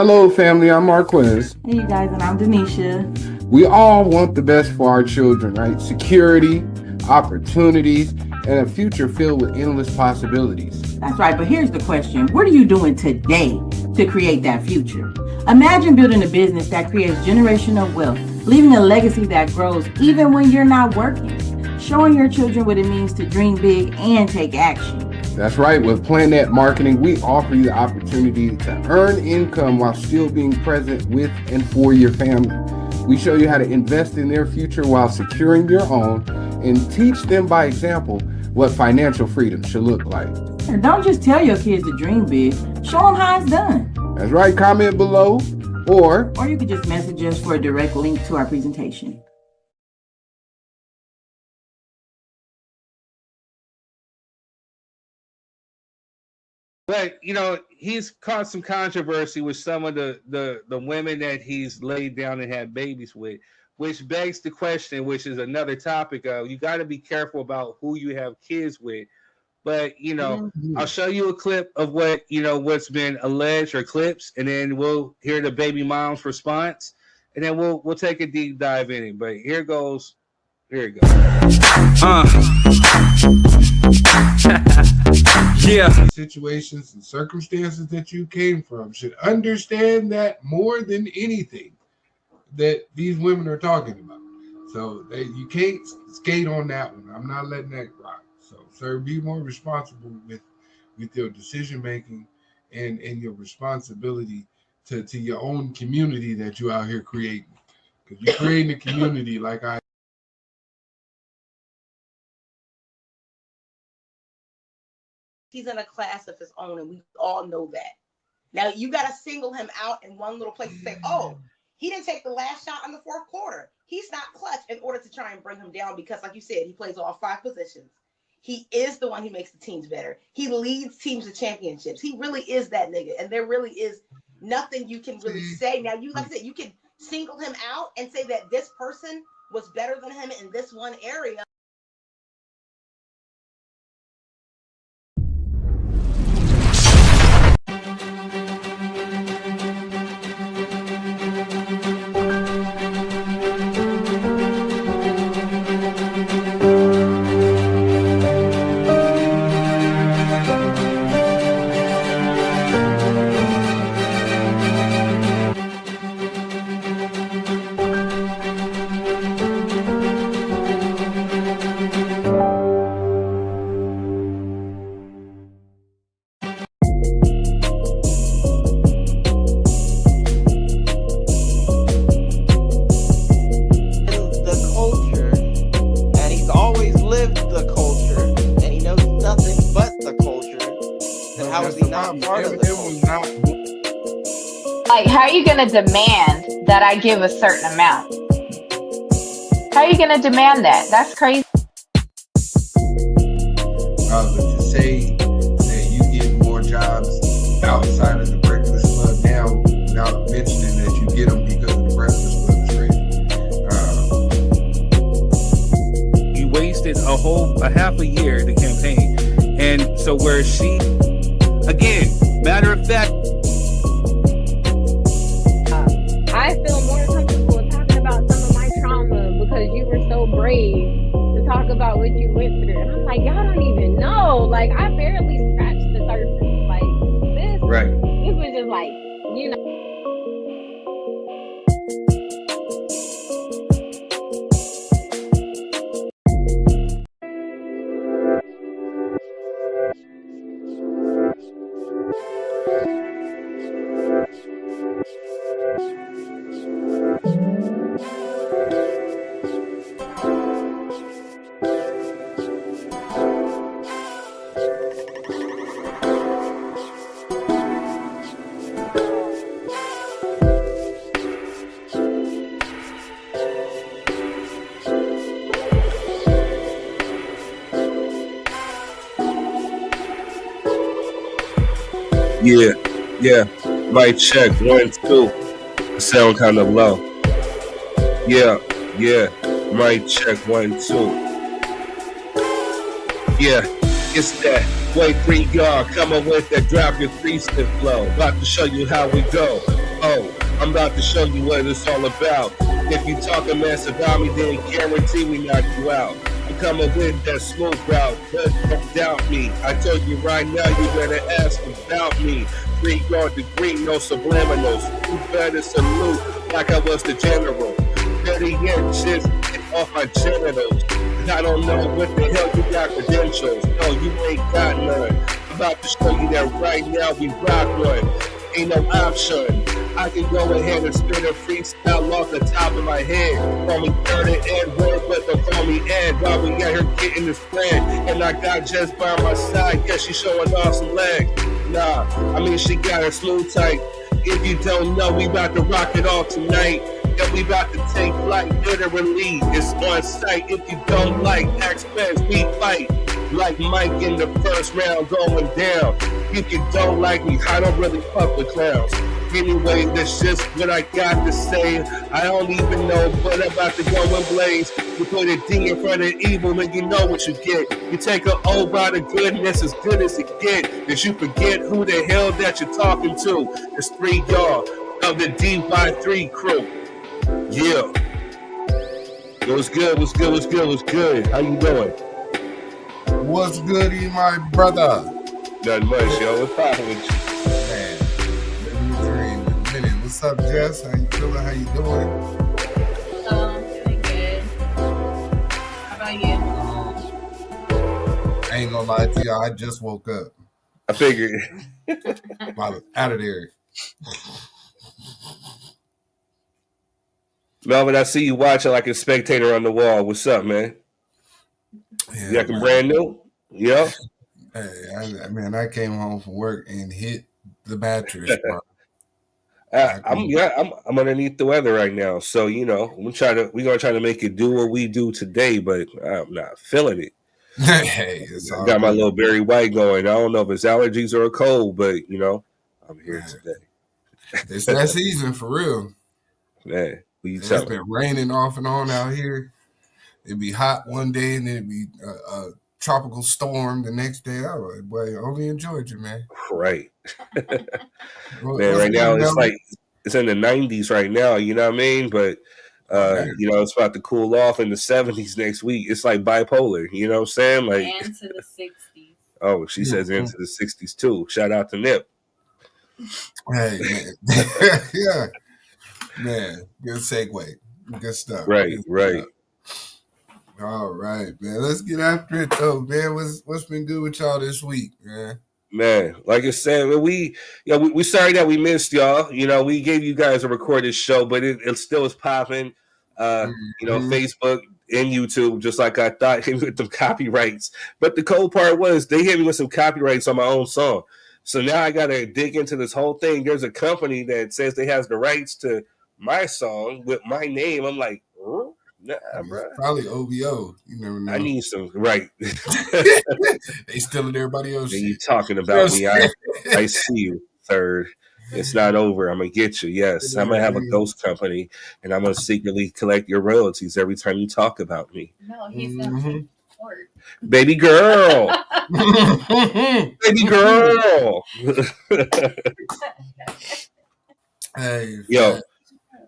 Hello, family. I'm Marquez. Hey, you guys, and I'm Denisha. We all want the best for our children, right? Security, opportunities, and a future filled with endless possibilities. That's right, but here's the question. What are you doing today to create that future? Imagine building a business that creates generational wealth, leaving a legacy that grows even when you're not working, showing your children what it means to dream big and take action. That's right. With PlanNet Marketing, we offer you the opportunity to earn income while still being present with and for your family. We show you how to invest in their future while securing your own and teach them by example what financial freedom should look like. And don't just tell your kids to dream big, show them how it's done. That's right. Comment below or you could just message us for a direct link to our presentation. But he's caused some controversy with some of the women that he's laid down and had babies with, which begs the question, which is another topic of you got to be careful about who you have kids with. But I'll show you a clip of what's been alleged or clips, and then we'll hear the baby mom's response, and then we'll take a deep dive in it. But here it goes. Yeah. Situations and circumstances that you came from should understand that more than anything that these women are talking about. So you can't skate on that one. I'm not letting that rock. So, sir, be more responsible with your decision making and your responsibility to your own community that you out here creating. Because you're creating a community like I. He's in a class of his own, and we all know that. Now, you got to single him out in one little place and say, oh, he didn't take the last shot in the fourth quarter. He's not clutch, in order to try and bring him down because, like you said, he plays all 5 positions. He is the one who makes the teams better. He leads teams to championships. He really is that nigga, and there really is nothing you can really say. Now, like I said, you can single him out and say that this person was better than him in this one area. Like, how are you going to demand that I give a certain amount? How are you going to demand that? That's crazy. But to say that you get more jobs outside of the Breakfast Club now without mentioning that you get them because of the Breakfast Club is crazy. He wasted a half a year to campaign. And so where she, again, matter of fact, I feel more comfortable talking about some of my trauma because you were so brave to talk about what you went through. And I'm like, y'all don't even know. Like, I barely scratched the surface. Like, this was just like, Yeah. Mic check 1 2. Sound kind of low. Yeah. Mic check 1 2. Yeah, it's that way 3 yard coming with that drop your freestyle flow. About to show you how we go. Oh, I'm about to show you what it's all about. If you talk a mess about me, then guarantee we knock you out. I'm coming with that smooth route, but don't doubt me. I told you right now, you better ask about me. 3-yard degree, no subliminals. You better salute like I was the general. 30 inches off my genitals. I don't know what the hell you got credentials. No, you ain't got none. I'm about to show you that right now we rock one. Ain't no option. I can go ahead and spit a freestyle off the top of my head. Call me dirty Edward, but don't call me Ed. While we out here getting this plan. And I got Jess by my side. Yeah, she showing off some legs. Nah, I mean she got her smooth tight. If you don't know, we about to rock it all tonight. Yeah, we about to take flight, literally. It's on site. If you don't like X-Men, we fight. Like Mike in the first round going down. If you don't like me, I don't really fuck with clowns. Anyway, that's just what I got to say. I don't even know, but I'm about to go and blaze. You put a D in front of evil and you know what you get. You take an O by the goodness as good as it get. Cause you forget who the hell that you're talking to. It's 3 y'all of the DY3 crew. Yeah. What's good? What's good? What's good? What's good? How you doing? What's good, my brother? Nothing much, yo. What's poppin' with you? Man, living the dream in a minute. What's up, Jess? How you feeling? How you doing? Feeling good. How about you? I ain't gonna lie to y'all. I just woke up. I figured. Out of there. Melvin, I see you watching like a spectator on the wall. What's up, man? Yeah, you got brand new? Yeah. Hey, I came home from work and hit the mattress, bro. I'm underneath the weather right now, so you know we're gonna try to make it do what we do today, but I'm not feeling it. Hey, I got my little Barry White going. I don't know if it's allergies or a cold, but you know I'm here today. It's that season for real, man. It's been raining off and on out here. It'd be hot one day and then it'd be a tropical storm the next day. Oh, boy, only in Georgia, man. Right. Man, right now it's like it's in the 90s right now, you know what I mean? But you know, it's about to cool off in the 70s next week. It's like bipolar, you know what I'm saying? Like into the 60s. Oh, she says into the 60s too. Shout out to Nip. Hey, man. Yeah. Man, good segue. Good stuff. Right, right. All right, man. Let's get after it though, man. What's been good with y'all this week, man? Man, like I said, we sorry that we missed y'all. You know, we gave you guys a recorded show, but it still is popping. You know, Facebook and YouTube, just like I thought, hit me with them copyrights. But the cold part was they hit me with some copyrights on my own song. So now I gotta dig into this whole thing. There's a company that says they has the rights to my song with my name. I'm like, nah, bro. Probably OVO. You never know. I need some right. They stealing everybody else. You talking about me? I see you, third. It's not over. I'm gonna get you. Yes, I'm gonna have a ghost company, and I'm gonna secretly collect your royalties every time you talk about me. No, he's gonna support. Baby girl. Baby girl. Hey, yo.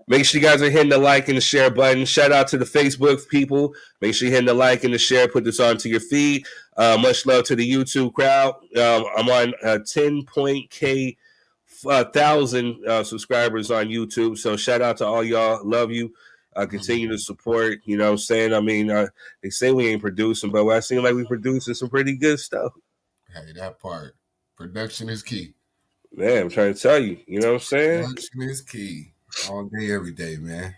Make sure you guys are hitting the like and the share button. Shout out to the Facebook people. Make sure you're hitting the like and the share. Put this onto your feed. Much love to the YouTube crowd. I'm on 10,000 subscribers on YouTube. So shout out to all y'all. Love you. Continue to support. You know what I'm saying? I mean, they say we ain't producing, but I seem like we producing some pretty good stuff. Hey, that part. Production is key. Man, I'm trying to tell you. You know what I'm saying? Production is key. All day, every day, man.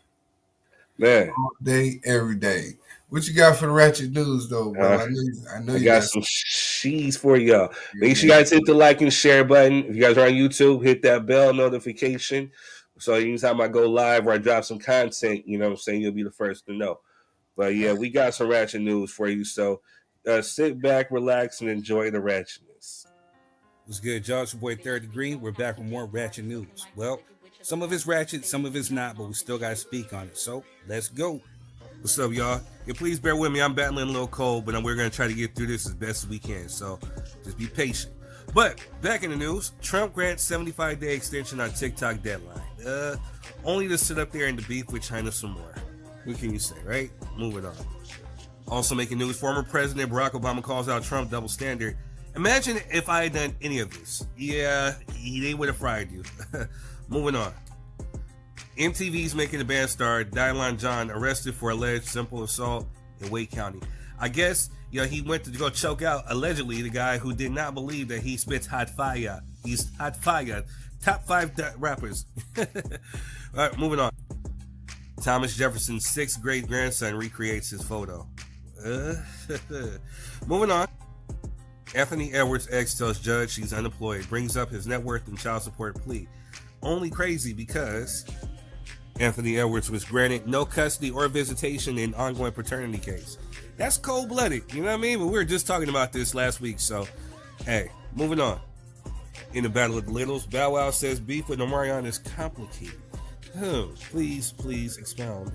Man. All day, every day. What you got for the ratchet news, though, bro? I know you got some cheese for y'all. Make sure you guys hit the like and share button. If you guys are on YouTube, hit that bell notification. So anytime I go live or I drop some content, you know what I'm saying, you'll be the first to know. But yeah, we got some ratchet news for you. So sit back, relax, and enjoy the ratchetness. What's good, y'all? It's your boy Third Degree. We're back with more ratchet news. Well, some of it's ratchet, some of it's not, but we still got to speak on it. So let's go. What's up, y'all? Yeah, please bear with me. I'm battling a little cold, but we're going to try to get through this as best as we can. So just be patient. But back in the news, Trump grants 75-day extension on TikTok deadline. Only to sit up there and to beef with China some more. What can you say, right? Moving on. Also making news, former President Barack Obama calls out Trump double standard. Imagine if I had done any of this. Yeah, they would have fried you. Moving on. MTV's making the band star Dylan John arrested for alleged simple assault in Wake County. I guess, he went to go choke out, allegedly, the guy who did not believe that he spits hot fire. He's hot fire. Top 5 rappers. All right, moving on. Thomas Jefferson's 6th great grandson recreates his photo. Moving on. Anthony Edwards' ex tells judge she's unemployed, brings up his net worth and child support plea. Only crazy because Anthony Edwards was granted no custody or visitation in ongoing paternity case. That's cold-blooded, you know what I mean? But we were just talking about this last week, so hey, moving on. In the Battle of the Littles, Bow Wow says beef with Omarion is complicated. Please expound.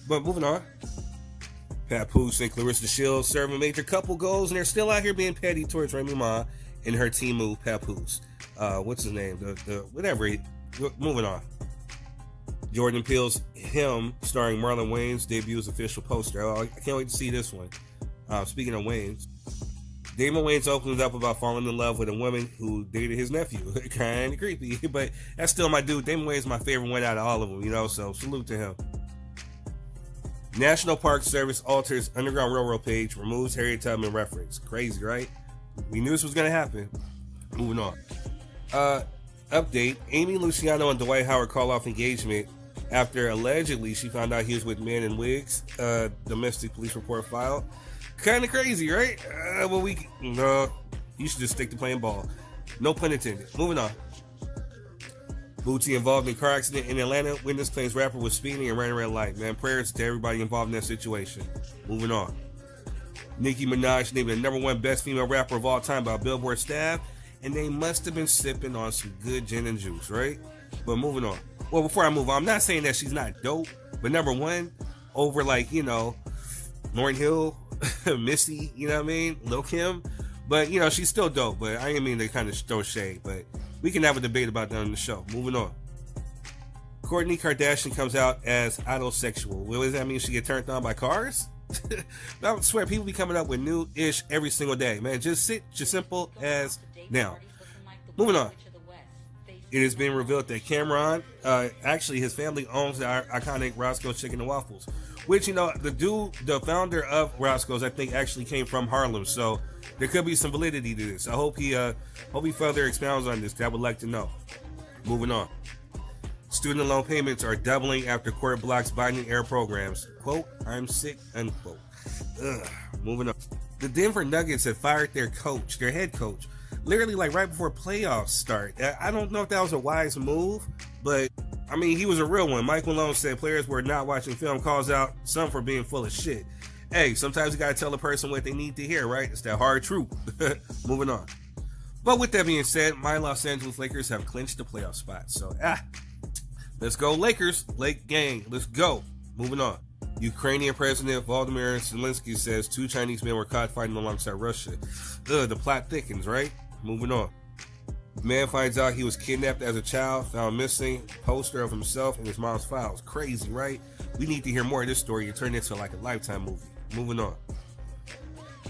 But moving on. Papoose and Clarissa Shields serve a major couple goals, and they're still out here being petty towards Remy Ma and her team move, Papoose. What's his name? Moving on. Jordan Peele's Him, starring Marlon Wayans, debuts official poster. Oh, I can't wait to see this one. Speaking of Wayans, Damon Wayans opens up about falling in love with a woman who dated his nephew. Kind of creepy, but that's still my dude. Damon Wayans is my favorite one out of all of them, so salute to him. National Park Service alters Underground Railroad page, removes Harriet Tubman reference. Crazy, right? We knew this was going to happen. Moving on. Update. Amy Luciano and Dwight Howard call off engagement after allegedly she found out he was with men in wigs. Domestic police report filed. Kind of crazy, right? You should just stick to playing ball. No pun intended. Moving on. Bootsy involved in car accident in Atlanta. Witness claims rapper was speeding and ran a red light. Man, prayers to everybody involved in that situation. Moving on. Nicki Minaj named the #1 best female rapper of all time by Billboard staff, and they must have been sipping on some good gin and juice, right? But moving on. Well, before I move on, I'm not saying that she's not dope, but #1 over Lauryn Hill, Missy, Lil Kim. But, she's still dope, but I didn't mean to kind of throw shade, but we can have a debate about that on the show. Moving on. Kourtney Kardashian comes out as autosexual. What does that mean? She get turned on by cars? I swear, people be coming up with new-ish every single day, man. Just simple as now. Moving on. It has been revealed that Cameron, actually his family owns the iconic Roscoe's Chicken and Waffles, which, the founder of Roscoe's, I think, actually came from Harlem, so there could be some validity to this. I hope he further expounds on this, because I would like to know. Moving on. Student loan payments are doubling after court blocks Biden-era programs. Quote, I'm sick, unquote. Moving on. The Denver Nuggets have fired their head coach, literally right before playoffs start. I don't know if that was a wise move, but he was a real one. Mike Malone said players were not watching film, calls out some for being full of shit. Hey, sometimes you gotta tell a person what they need to hear, right? It's that hard truth. Moving on. But with that being said, my Los Angeles Lakers have clinched the playoff spot. So, let's go Lakers. Lake gang, let's go. Moving on. Ukrainian President Volodymyr Zelensky says 2 Chinese men were caught fighting alongside Russia. The plot thickens, right? Moving on. Man finds out he was kidnapped as a child, found missing, poster of himself in his mom's files. Crazy, right? We need to hear more of this story and turn it into a Lifetime movie. Moving on.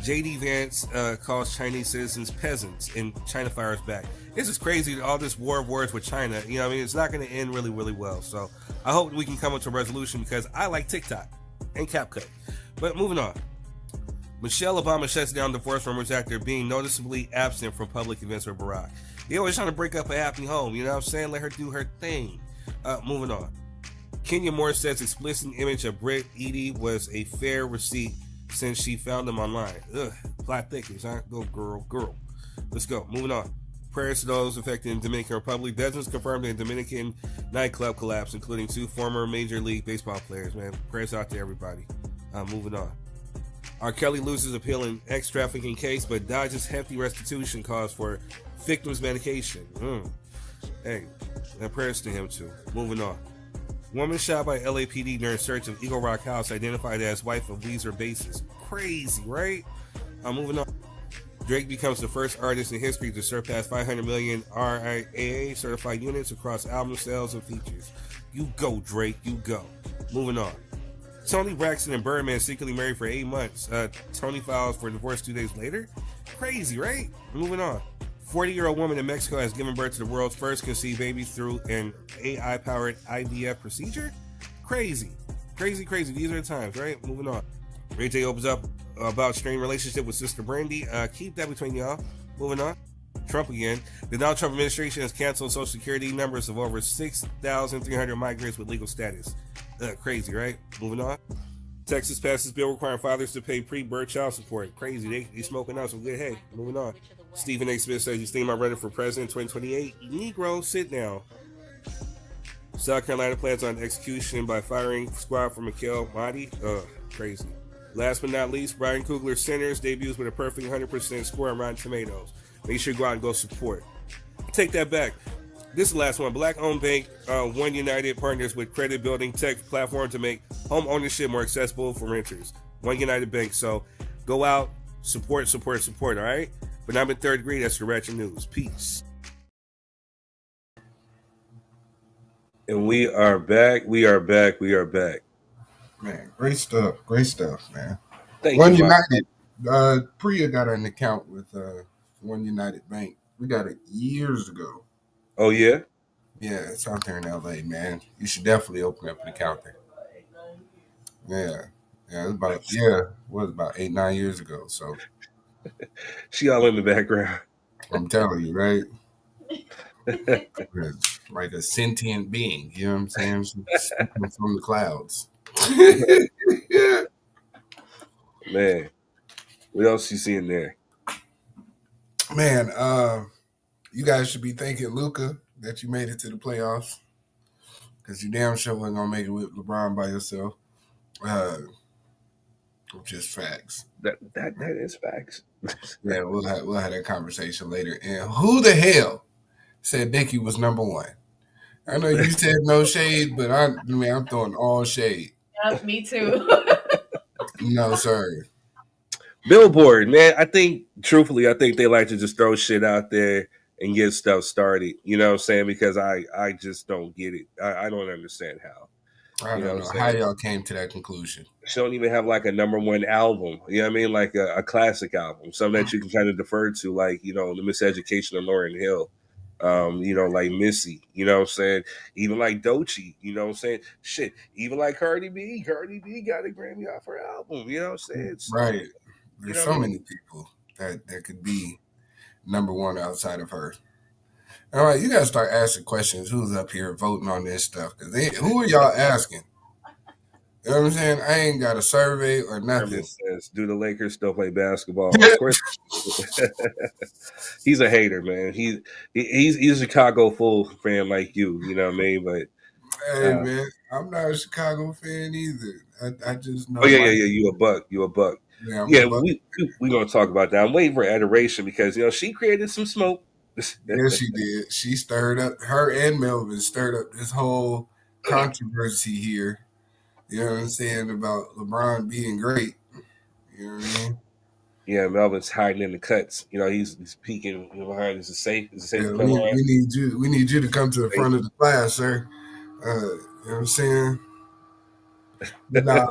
J.D. Vance calls Chinese citizens peasants, and China fires back. This is crazy, all this war of words with China. It's not going to end really, really well. So I hope we can come up to a resolution, because I like TikTok and CapCut. But moving on. Michelle Obama shuts down divorce rumors after being noticeably absent from public events with Barack. They always trying to break up a happy home, you know what I'm saying? Let her do her thing. Moving on. Kenya Moore says explicit image of Britt Eady was a fair receipt since she found them online. Plot thickens, huh? Go girl. Let's go. Moving on. Prayers to those affected in Dominican Republic. Dozens confirmed a Dominican nightclub collapse, including 2 former Major League Baseball players, man. Prayers out to everybody. Moving on. R. Kelly loses appeal in ex-trafficking case, but dodges hefty restitution costs for victims' medication. Hey, and prayers to him too. Moving on. Woman shot by LAPD during search of Eagle Rock house identified as wife of Weezer bassist. Crazy, right? Moving on. Drake becomes the first artist in history to surpass 500 million RIAA certified units across album sales and features. You go, Drake, you go. Moving on. Tony Braxton and Birdman secretly married for 8 months. Tony files for divorce 2 days later. Crazy, right? Moving on. 40-year-old woman in Mexico has given birth to the world's first conceived baby through an AI-powered IVF procedure. Crazy. Crazy. These are the times, right? Moving on. Ray J opens up about strained relationship with Sister Brandy. Keep that between y'all. Moving on. Trump again. The Donald Trump administration has canceled Social Security numbers of over 6,300 migrants with legal status. Crazy, right? Moving on. Texas passes bill requiring fathers to pay pre-birth child support. Crazy. They smoking out some good hay. Moving on. Stephen A. Smith says he's thinking about running for president in 2028. Negro, sit down. South Carolina plans on execution by firing squad for Mikhail Mahdi. Crazy. Last but not least, Brian Coogler Sinners debuts with a perfect 100% score on Rotten Tomatoes. Make sure you go out and go support. Take that back. This is the last one. Black-owned bank, One United partners with credit building tech platform to make home ownership more accessible for renters. One United Bank. So go out, support, all right? But I'm in third grade. That's your Ratchet News. Peace. And we are back. Man, great stuff, man. Thank One you, United, Priya got an account with One United Bank. We got it years ago. Oh, yeah? Yeah, it's out there in LA, man. You should definitely open up an account there. Yeah, it was about 8-9 years ago. So She all in the background. I'm telling you, right? It's like a sentient being, you know what I'm saying? She's speaking from the clouds. Yeah. Man, what else you seeing there? Man, you guys should be thanking Luka that you made it to the playoffs, because you damn sure wasn't gonna make it with LeBron by yourself. Just facts. That is facts. Yeah, we'll have that conversation later. And who the hell said Dickie was number one? I know you said no shade, but I'm throwing all shade. Yep, me too. No, sir. Billboard, man. I think they like to just throw shit out there and get stuff started. You know what I'm saying? Because I just don't get it. I don't understand how. I don't know how y'all came to that conclusion. She don't even have like a number one album. You know what I mean? Like a classic album, something that you can kind of defer to, like, you know, the Miseducation of Lauryn Hill. You know, like Missy, you know what I'm saying? Even like Doechii, you know what I'm saying? Shit, even like Cardi B got a Grammy off her album, you know what I'm saying? So, right. There's so many people that could be number one outside of her. All right, you got to start asking questions. Who's up here voting on this stuff? Because who are y'all asking? You know what I'm saying? I ain't got a survey or nothing. Says, do the Lakers still play basketball? Of course. He's a hater, man. He's a Chicago Full fan like you know what I mean? But hey, man, I'm not a Chicago fan either. I just know. Oh yeah. You a buck. Yeah, we gonna talk about that. I'm waiting for Adoration because, you know, she created some smoke. Yeah, she did. She stirred up, her and Melvin stirred up this whole controversy here. You know what I'm saying, about LeBron being great. You know what I mean? Yeah, Melvin's hiding in the cuts. You know, he's peeking behind. Is it safe? Yeah, we need you to come to the front of the class, sir. You know what I'm saying? Now,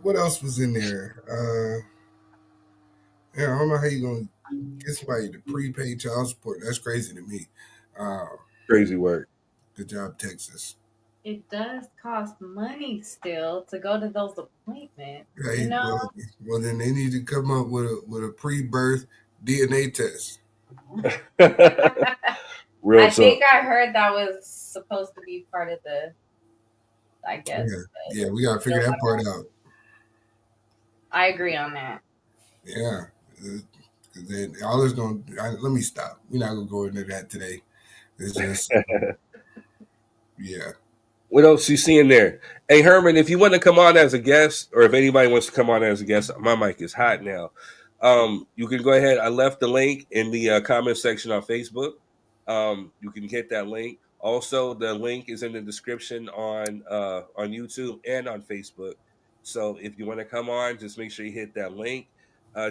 what else was in there? I don't know how you gonna get somebody to prepay child support. That's crazy to me. Crazy work. Good job, Texas. It does cost money still to go to those appointments. Hey, you know? well, then they need to come up with a pre-birth DNA test. I think I heard that was supposed to be part of the, I guess. Yeah, we gotta figure that part out. I agree on that. Yeah. Then all is going to, let me stop. We're not going to go into that today. It's just, yeah. What else you seeing there? Hey, Herman, if you want to come on as a guest, or if anybody wants to come on as a guest, my mic is hot now. You can go ahead. I left the link in the comment section on Facebook. You can hit that link. Also, the link is in the description on YouTube and on Facebook. So if you want to come on, just make sure you hit that link.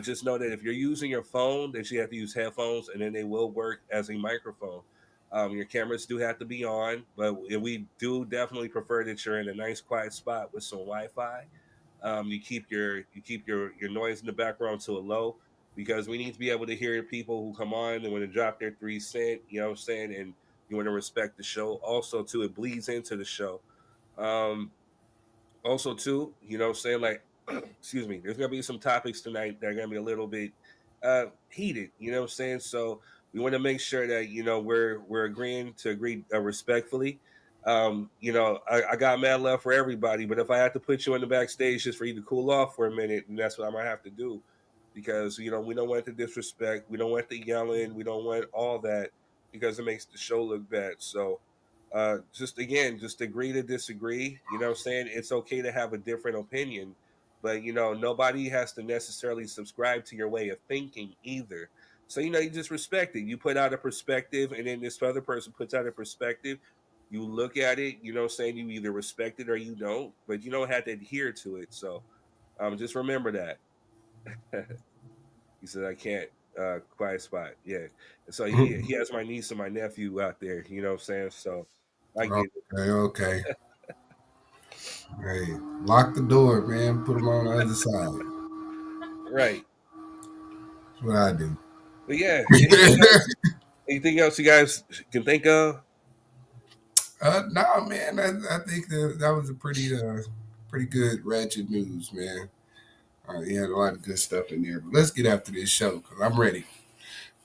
Just know that if you're using your phone, that you have to use headphones, and then they will work as a microphone. Your cameras do have to be on, but we do definitely prefer that you're in a nice, quiet spot with some Wi-Fi. You keep your noise in the background to a low because we need to be able to hear people who come on and want to drop their 3 cent. You know what I'm saying? And you want to respect the show. Also, too, it bleeds into the show. Um, Also, too, you know what I'm saying? Like, excuse me, there's gonna be some topics tonight that are gonna be a little bit heated, you know what I'm saying? So we want to make sure that, we're agreeing to agree respectfully. I got mad love for everybody, but if I have to put you in the backstage just for you to cool off for a minute, then that's what I'm gonna have to do. Because, we don't want the disrespect, we don't want the yelling, we don't want all that because it makes the show look bad. So just agree to disagree. You know what I'm saying? It's okay to have a different opinion, but nobody has to necessarily subscribe to your way of thinking either. So, you just respect it. You put out a perspective, and then this other person puts out a perspective. You look at it, you know what I'm saying? You either respect it or you don't, but you don't have to adhere to it. So just remember that. He said, I can't. Quiet spot. Yeah. And so he has my niece and my nephew out there, you know what I'm saying? So I get it. Okay. Hey, lock the door, man. Put them on the other side. Right. That's what I do. But yeah, anything else you guys can think of? No, man. I think that was a pretty good ratchet news, man. He had a lot of good stuff in there. But let's get after this show because I'm ready.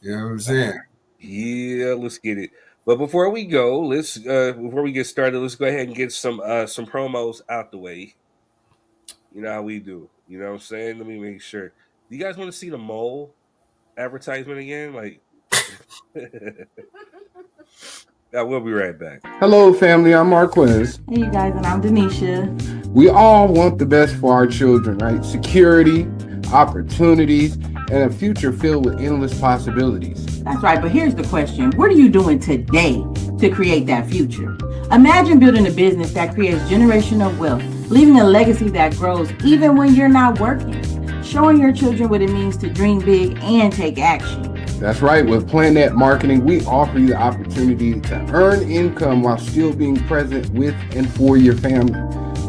You know what I'm saying? Yeah, let's get it. But before we go, before we get started, let's go ahead and get some promos out the way. You know how we do. You know what I'm saying? Let me make sure. Do you guys want to see the mole advertisement again? Like yeah, we'll be right back. Hello, family. I'm Marquez. Hey, you guys, and I'm Denisha. We all want the best for our children, right? Security, opportunities, and a future filled with endless possibilities. That's right, but here's the question. What are you doing today to create that future? Imagine building a business that creates generational wealth, leaving a legacy that grows even when you're not working, showing your children what it means to dream big and take action. That's right. With Planet Marketing, we offer you the opportunity to earn income while still being present with and for your family.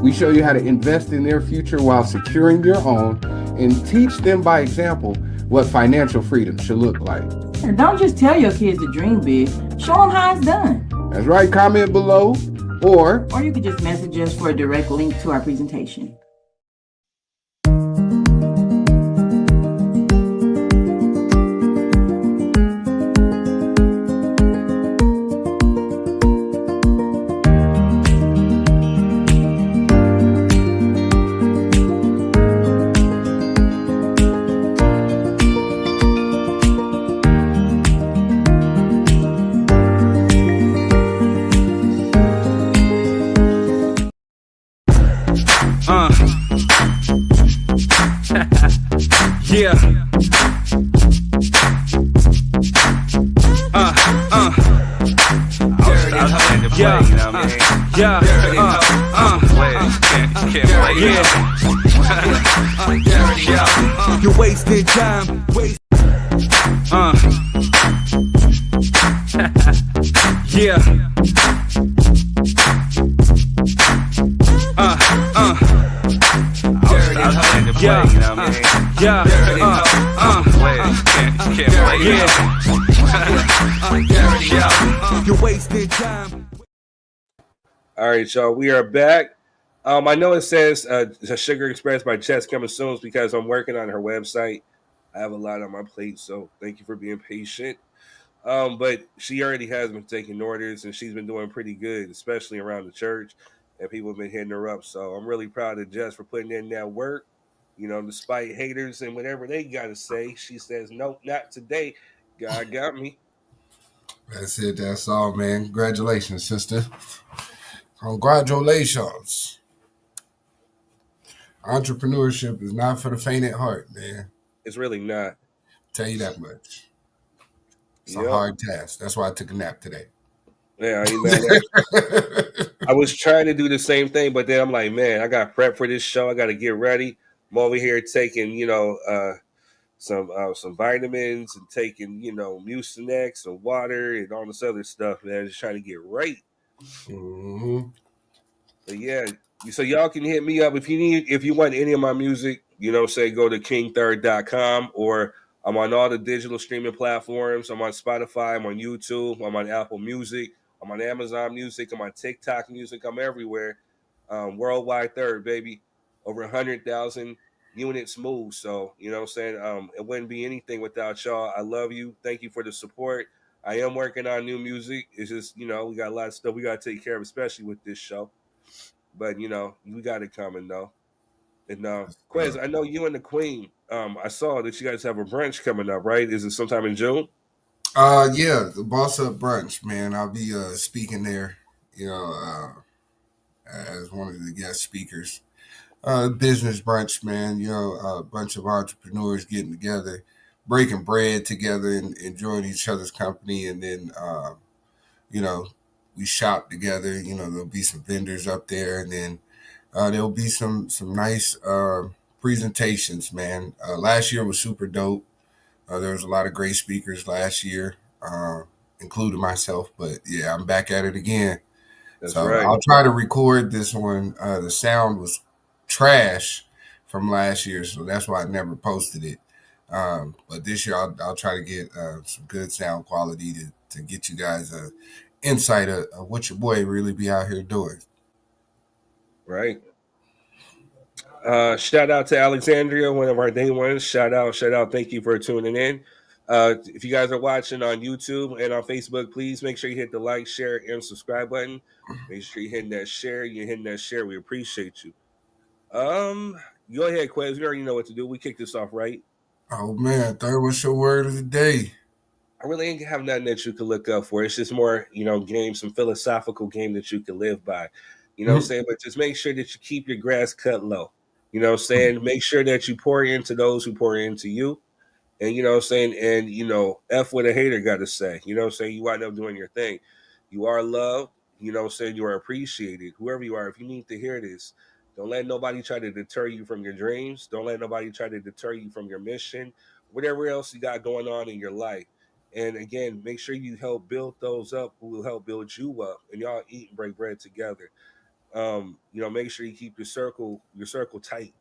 We show you how to invest in their future while securing your own and teach them by example what financial freedom should look like. And don't just tell your kids to dream big, show them how it's done. That's right. Comment below or you could just message us for a direct link to our presentation. Yeah. You're wasting time. Yeah. You're wasting time. All right, y'all. We are back. I know it says Sugar Express by Chess coming soon because I'm working on her website. I have a lot on my plate, so thank you for being patient. But she already has been taking orders, and she's been doing pretty good, especially around the church, and people have been hitting her up. So I'm really proud of Jess for putting in that work. Despite haters and whatever they got to say, she says, nope, not today. God got me. That's it. That's all, man. Congratulations, sister. Congratulations. Entrepreneurship is not for the faint at heart, man. It's really not. Tell you that much. It's a hard task. That's why I took a nap today. Yeah, I was trying to do the same thing, but then I'm like, man, I got prep for this show. I got to get ready. I'm over here taking, some vitamins and taking Mucinex and water and all this other stuff, man. Just trying to get right. Mm-hmm. But yeah, so y'all can hit me up if you want any of my music. Say go to kingthird.com, or I'm on all the digital streaming platforms. I'm on Spotify. I'm on YouTube. I'm on Apple Music. I'm on Amazon Music. I'm on TikTok Music. I'm everywhere. Worldwide Third, baby. Over 100,000 units moved. So, you know what I'm saying? It wouldn't be anything without y'all. I love you. Thank you for the support. I am working on new music. It's just, we got a lot of stuff we got to take care of, especially with this show. But, we got it coming, though. And Quez, I know you and the Queen. I saw that you guys have a brunch coming up, right? Is it sometime in June? Yeah, the Boss Up Brunch, man. I'll be speaking there, as one of the guest speakers. Business brunch, man. A bunch of entrepreneurs getting together, breaking bread together, and enjoying each other's company. And then, you know, we shop together. There'll be some vendors up there, and then there'll be some nice presentations, man. Last year was super dope. There was a lot of great speakers last year, including myself. But yeah, I'm back at it again. That's So right. I'll try to record this one. The sound was trash from last year, so that's why I never posted it. But this year I'll try to get some good sound quality to get you guys a insight of what your boy really be out here doing. Right. Shout out to Alexandria, one of our day ones. Shout out. Thank you for tuning in. If you guys are watching on YouTube and on Facebook, please make sure you hit the like, share, and subscribe button. Make sure you're hitting that share. You're hitting that share. We appreciate you. Go ahead, Quez. We already know what to do. We kicked this off, right? Oh man, third, what's your word of the day? I really ain't have nothing that you could look up for. It's just more, game, some philosophical game that you could live by. You know what I'm saying? But just make sure that you keep your grass cut low. You know what I'm saying? Make sure that you pour into those who pour into you. And you know what I'm saying? And F what a hater gotta say. You know what I'm saying? You wind up doing your thing. You are loved, you know what I'm saying? You are appreciated. Whoever you are, if you need to hear this, don't let nobody try to deter you from your dreams. Don't let nobody try to deter you from your mission, whatever else you got going on in your life. And again, make sure you help build those up who will help build you up, and y'all eat and break bread together. Make sure you keep your circle tight.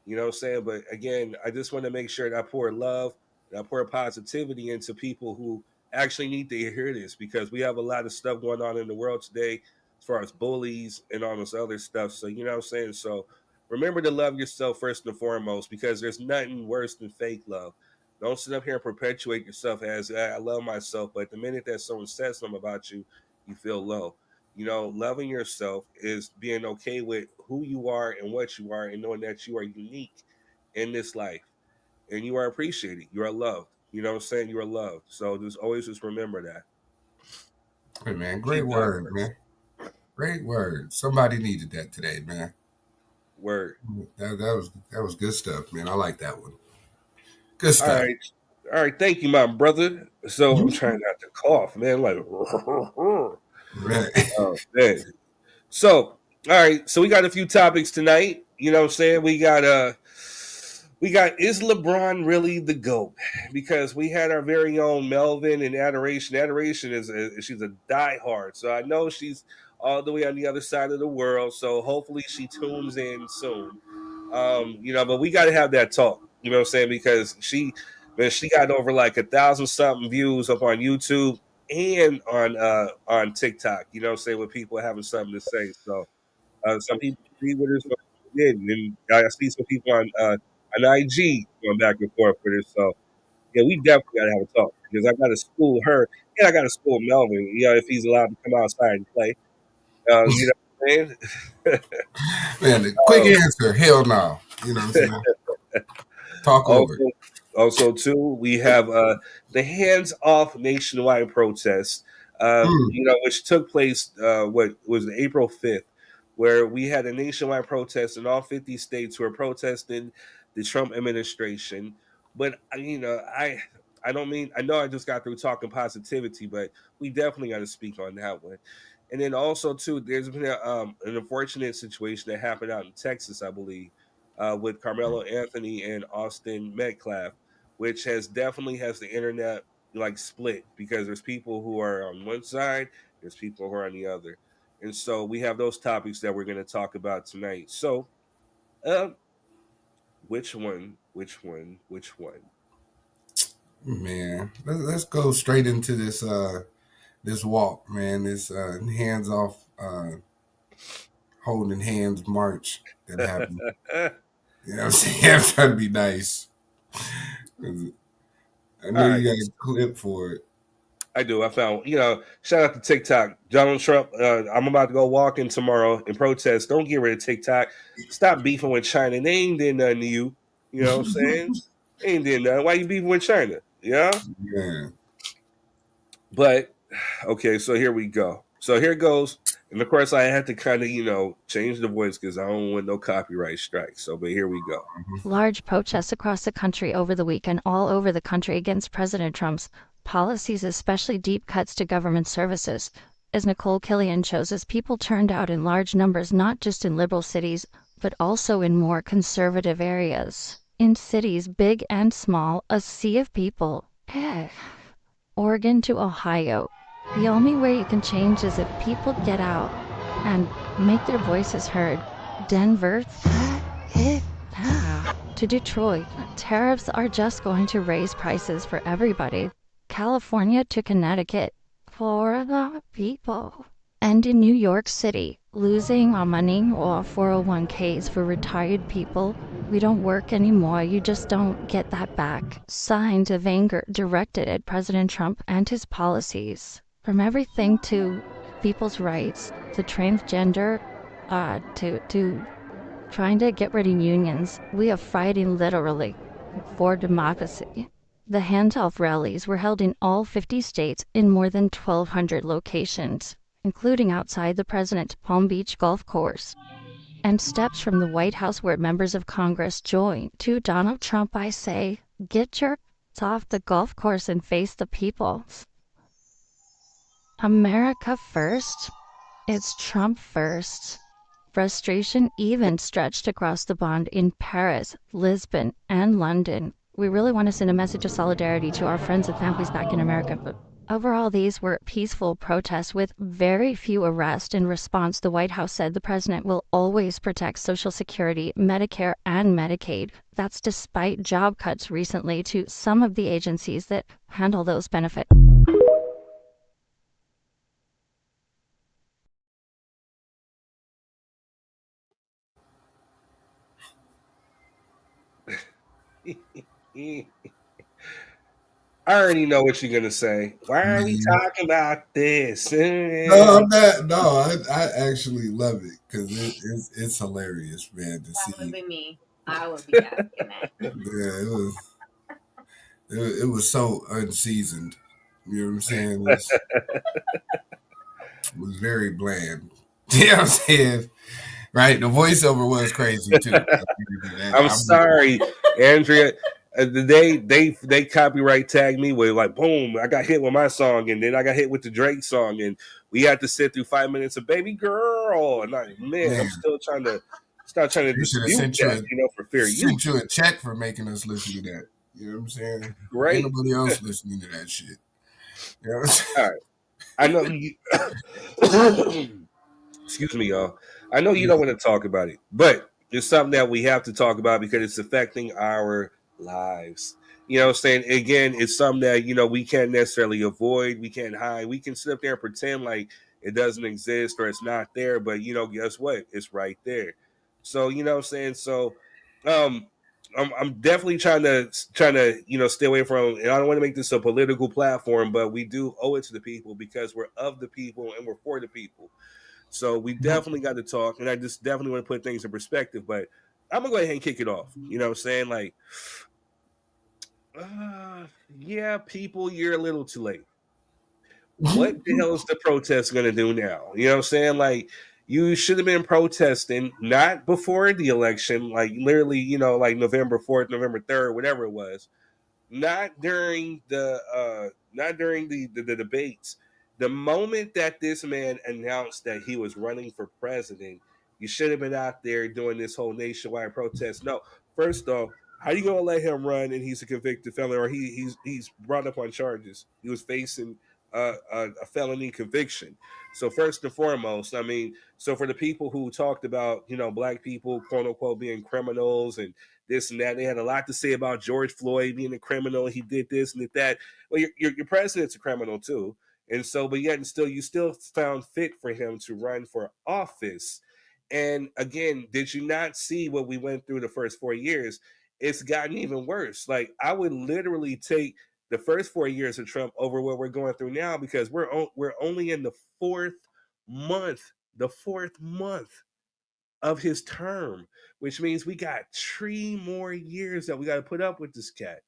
You know what I'm saying? But again, I just want to make sure that I pour love, that I pour positivity into people who actually need to hear this, because we have a lot of stuff going on in the world today as far as bullies and all this other stuff. So, you know what I'm saying? So remember to love yourself first and foremost, because there's nothing worse than fake love. Don't sit up here and perpetuate yourself as I love myself, but the minute that someone says something about you, you feel low. Loving yourself is being okay with who you are and what you are, and knowing that you are unique in this life and you are appreciated. You are loved. You know what I'm saying? You are loved. So just remember that. Hey man, great Keep God word, first. man. Great word. Somebody needed that today, man. Word. That was good stuff, man. I like that one. Good All stuff. right. All right. Thank you, my brother. So I'm trying not to cough, man. Like, oh, Right. man. So, all right. So we got a few topics tonight. You know what I'm saying? We got is LeBron really the GOAT? Because we had our very own Melvin and Adoration. Adoration she's a diehard. So I know she's all the way on the other side of the world. So hopefully she tunes in soon. But we gotta have that talk. You know what I'm saying? Because she got over like 1,000 something views up on YouTube and on TikTok. You know what I'm saying? With people having something to say. So some people agree with her, some people didn't. And I see some people on IG going back and forth with her. So yeah, we definitely gotta have a talk, because I gotta school her and I gotta school Melvin, if he's allowed to come outside and play. You know what I'm saying? Man, the quick answer, hell no. You know what I'm saying? Talk over it. Also, too, we have the hands off nationwide protest, Mm. which took place, what was it, April 5th, where we had a nationwide protest in all 50 states who are protesting the Trump administration. But, I don't mean, I know I just got through talking positivity, but we definitely got to speak on that one. And then also, too, there's been an unfortunate situation that happened out in Texas, I believe, with Carmelo Anthony and Austin Metcalf, which definitely has the internet like split because there's people who are on one side, there's people who are on the other, and so we have those topics that we're going to talk about tonight. So, uh, which one? Which one? Which one? Man, let's go straight into this walk, man. This hands off, holding hands march that happened. You know what I'm saying? I'm trying to be nice. I know All you right. got a clip for it. I do. I found, shout out to TikTok. Donald Trump, I'm about to go walking tomorrow in protest. Don't get rid of TikTok. Stop beefing with China. They ain't did nothing to you. You know what I'm saying? They ain't did nothing. Why you beefing with China? Yeah? Yeah. But, okay, so here we go. So here goes. And of course, I had to kind of, change the voice because I don't want no copyright strikes. So, but here we go. Large protests across the country over the weekend, all over the country, against President Trump's policies, especially deep cuts to government services. As Nicole Killian shows us, people turned out in large numbers, not just in liberal cities, but also in more conservative areas. In cities big and small, a sea of people. Oregon to Ohio. The only way you can change is if people get out and make their voices heard. Denver to Detroit. Tariffs are just going to raise prices for everybody. California to Connecticut. For the people. And in New York City, losing our money or 401ks for retired people. We don't work anymore, you just don't get that back. Signs of anger directed at President Trump and his policies. From everything to people's rights, to transgender, to trying to get rid of unions. We are fighting literally for democracy. The hands-off rallies were held in all 50 states in more than 1,200 locations, including outside the President's Palm Beach golf course. And steps from the White House where members of Congress joined. To Donald Trump, I say, get your off the golf course and face the people. America first. It's Trump first. Frustration even stretched across the bond in Paris, Lisbon, and London. We really want to send a message of solidarity to our friends and families back in America, but overall these were peaceful protests with very few arrests. In response, the White House said the president will always protect Social Security, Medicare, and Medicaid. That's despite job cuts recently to some of the agencies that handle those benefits. I already know what you're gonna say. Why are we talking about this? No, I'm not. No, I actually love it because it's hilarious, man. To That would see. be me. I would be asking that. Yeah, it was so unseasoned. You know what I'm saying? It was very bland. You know what I'm saying? Right? The voiceover was crazy too. I'm sorry, Andrea. They copyright tagged me with like boom. I got hit with my song, and then I got hit with the Drake song, and we had to sit through 5 minutes of "Baby Girl." And I'm still trying to dispute that, for fair use. Sent you a check for making us listen to that. You know what I'm saying? Right? Ain't nobody else listening to that shit. You know what I'm saying? All right. I know you. Excuse me, y'all. I know you don't want to talk about it, but it's something that we have to talk about because it's affecting our lives. You know what I'm saying? Again, it's something that, we can't necessarily avoid. We can't hide. We can sit up there and pretend like it doesn't exist or it's not there, but, guess what? It's right there. So, you know what I'm saying? So, I'm definitely trying to, stay away from, and I don't want to make this a political platform, but we do owe it to the people because we're of the people and we're for the people. So we definitely got to talk, and I just definitely want to put things in perspective. But I'm gonna go ahead and kick it off. You know what I'm saying? Like, yeah, people, you're a little too late. What the hell is the protest gonna do now? You know what I'm saying? Like, you should have been protesting not before the election, like literally, like November 4th, November 3rd, whatever it was. Not during the debates. The moment that this man announced that he was running for president, you should have been out there doing this whole nationwide protest. No, first off, How you gonna let him run and he's a convicted felon, or he's brought up on charges? He was facing a felony conviction. So first and foremost, I mean, so for the people who talked about black people quote unquote being criminals and this and that, they had a lot to say about George Floyd being a criminal. He did this and did that. Well, your president's a criminal too, and so but yet and still you still found fit for him to run for office. And again, did you not see what we went through the first 4 years? It's gotten even worse. Like I would literally take the first 4 years of Trump over what we're going through now because we're only in the month, fourth month of his term, which means we got 3 more years that we got to put up with this cat.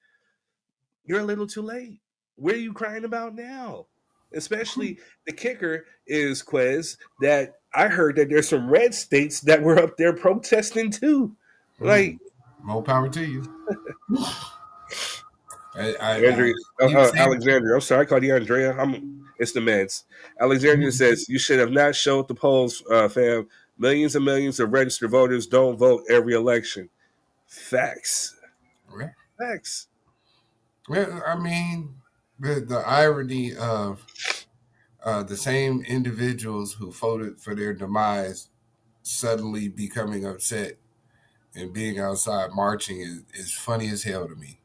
You're a little too late. What are you crying about now? Especially the kicker is Quez that I heard that there's some red states that were up there protesting too. Like more power to you. Andrea, Alexandria. I'm sorry, I called you Andrea. It's the meds. Alexandria says you should have not showed the polls, fam. Millions and millions of registered voters don't vote every election. Facts. Yeah. Facts. Well, I mean, the irony of the same individuals who voted for their demise suddenly becoming upset and being outside marching is funny as hell to me.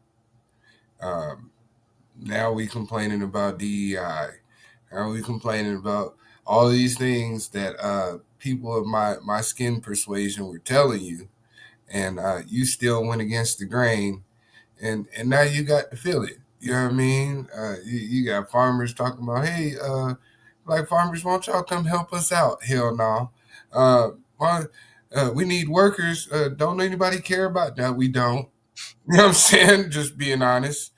Now we complaining about DEI. Now we complaining about all these things that people of my skin persuasion were telling you, and you still went against the grain, and now you got to feel it. You know what I mean? You got farmers talking about, hey, black farmers, won't y'all come help us out? Hell no. We need workers. Don't anybody care about that? We don't. You know what I'm saying? Just being honest.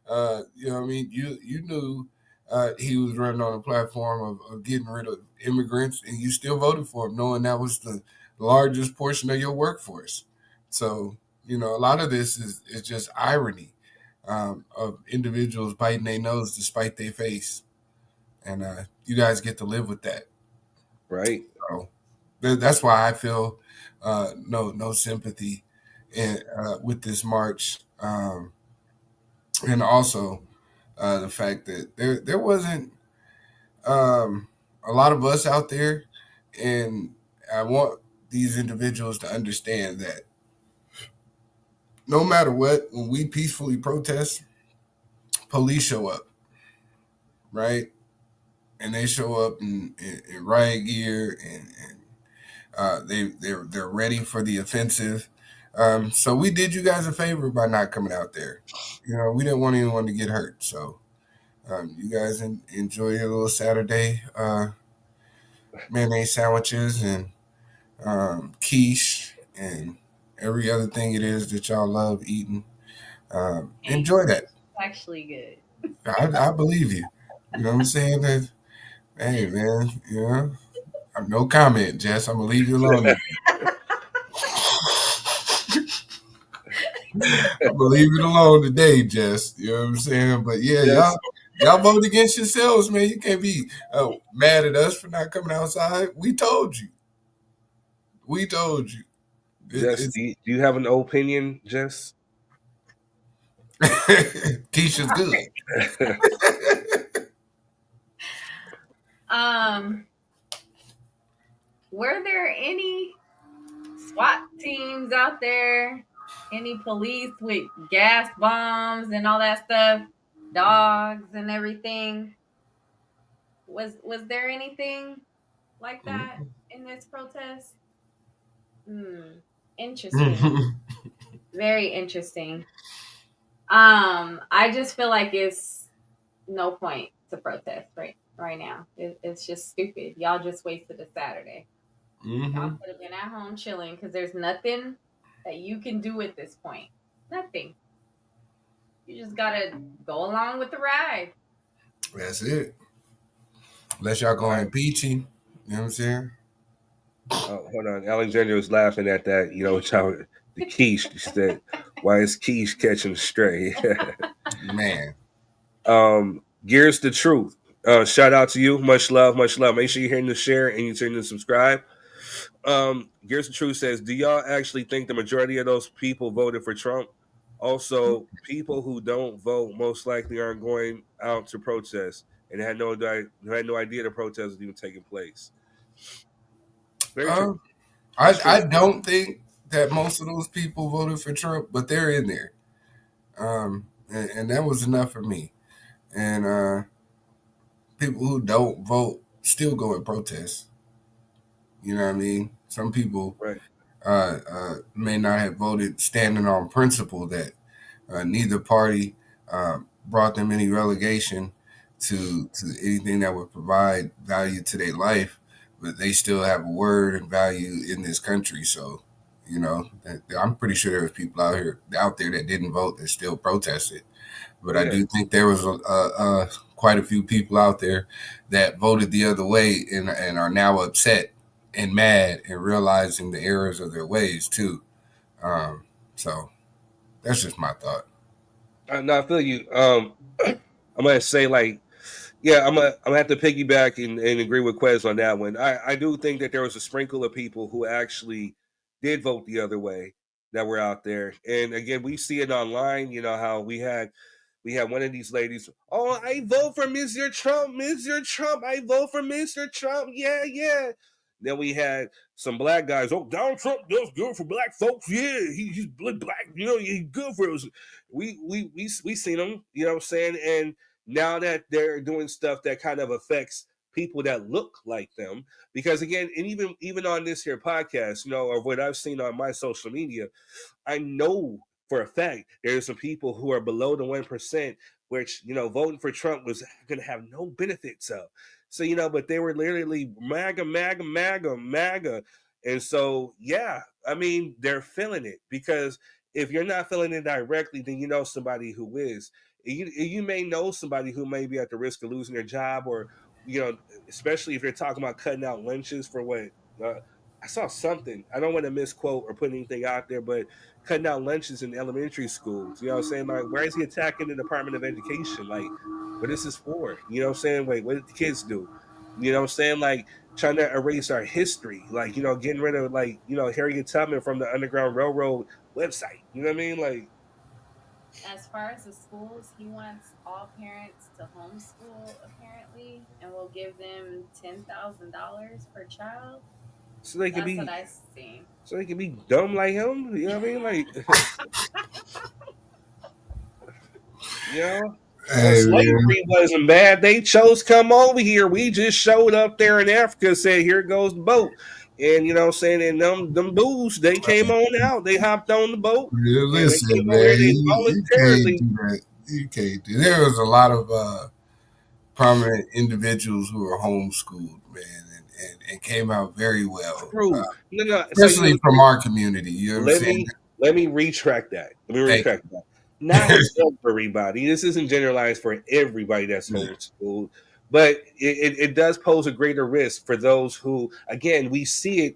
You know what I mean? You knew he was running on a platform of getting rid of immigrants, and you still voted for him, knowing that was the largest portion of your workforce. So, a lot of this is just irony of individuals biting their nose despite their face. And you guys get to live with that. Right. So that's why I feel no sympathy with this march. And also the fact that there wasn't a lot of us out there, and I want these individuals to understand that no matter what, when we peacefully protest, police show up, right? And they show up in riot gear, and they're ready for the offensive. So we did you guys a favor by not coming out there. We didn't want anyone to get hurt. So you guys enjoy your little Saturday mayonnaise sandwiches and quiche and every other thing it is that y'all love eating. Enjoy that. It's actually good. I believe you. You know what I'm saying? That, hey, man, no comment, Jess. I'm going to leave you alone. I'm gonna leave it alone today, Jess. You know what I'm saying? But yeah, yes. y'all vote against yourselves, man. You can't be mad at us for not coming outside. We told you. Jess, do you have an opinion, Jess? Keisha's good. Were there any SWAT teams out there? Any police with gas bombs and all that stuff, dogs and everything? Was there anything like that in this protest? Interesting. Very interesting. I just feel like it's no point to protest right now. It's just stupid. Y'all just wasted a Saturday. Y'all could have been at home chilling because there's nothing that you can do at this point. Nothing. You just gotta go along with the ride. That's it. Unless y'all go impeach him. You know what I'm saying? Oh, hold on. Alexandria was laughing at that. The quiche. She said, why is quiche catching stray? Man. Gears the Truth. Shout out to you. Much love, much love. Make sure you're hitting the share and you're hitting the subscribe. Gears the Truth says, do y'all actually think the majority of those people voted for Trump? Also, people who don't vote most likely aren't going out to protest, and had no idea the protest was even taking place. Very true. Um, That's true. I don't think that most of those people voted for Trump, but they're in there. And that was enough for me. And people who don't vote still go and protest. You know what I mean? Some people Right. may not have voted standing on principle that neither party brought them any relegation to anything that would provide value to their life, but they still have a word and value in this country. So, you know, I'm pretty sure there was people out there that didn't vote that still protested. But I Yeah. do think there was quite a few people out there that voted the other way and are now upset and mad and realizing the errors of their ways too. So that's just my thought. No, I feel you. I'm gonna say like, yeah, I'm gonna have to piggyback and agree with Quez on that one. I do think that there was a sprinkle of people who actually did vote the other way that were out there, and again, we see it online. You know how we had one of these ladies. Oh, I vote for Mr. Trump, Mr. Trump. I vote for Mr. Trump. Yeah, yeah. Then we had some black guys. Oh, Donald Trump does good for black folks. Yeah, he's black. You know, he's good for us. We seen him. You know what I'm saying? And now that they're doing stuff that kind of affects people that look like them, because again, and even on this here podcast, you know, or what I've seen on my social media, I know for a fact there's some people who are below the 1%, which, you know, voting for Trump was going to have no benefits of. So, you know, but they were literally MAGA, MAGA, MAGA, MAGA. And so, yeah, I mean, they're feeling it, because if you're not feeling it directly, then you know somebody who is. You may know somebody who may be at the risk of losing their job, or, you know, especially if you're talking about cutting out lunches for what, I saw something. I don't want to misquote or put anything out there, but cutting out lunches in elementary schools. You know what I'm saying? Like, why is he attacking the Department of Education? Like, what is this for? You know what I'm saying? Wait, what did the kids do? You know what I'm saying? Like, trying to erase our history. Like, you know, getting rid of, like, you know, Harriet Tubman from the Underground Railroad website. You know what I mean? Like, As far as the schools, he wants all parents to homeschool apparently, and will give them $10,000 per child. so they can That's be what I see. so they can be dumb like him. You know what I mean? Like, you know. Hey man, Slavery wasn't bad. They chose come over here. We just showed up there in Africa, said, here goes the boat. And you know what I'm saying? And them dudes, they came on out. They hopped on the boat and they listen, came over here. man, They you can't voluntarily. do that. You can't do. There was a lot of prominent individuals who were homeschooled, man, and came out very well, True. No, no. So you know, especially from our community. You know what I'm let saying? me let me retract that. Let me Thank retract that. Not everybody. This isn't generalized for everybody that's you. homeschooled, but it does pose a greater risk for those who, again, we see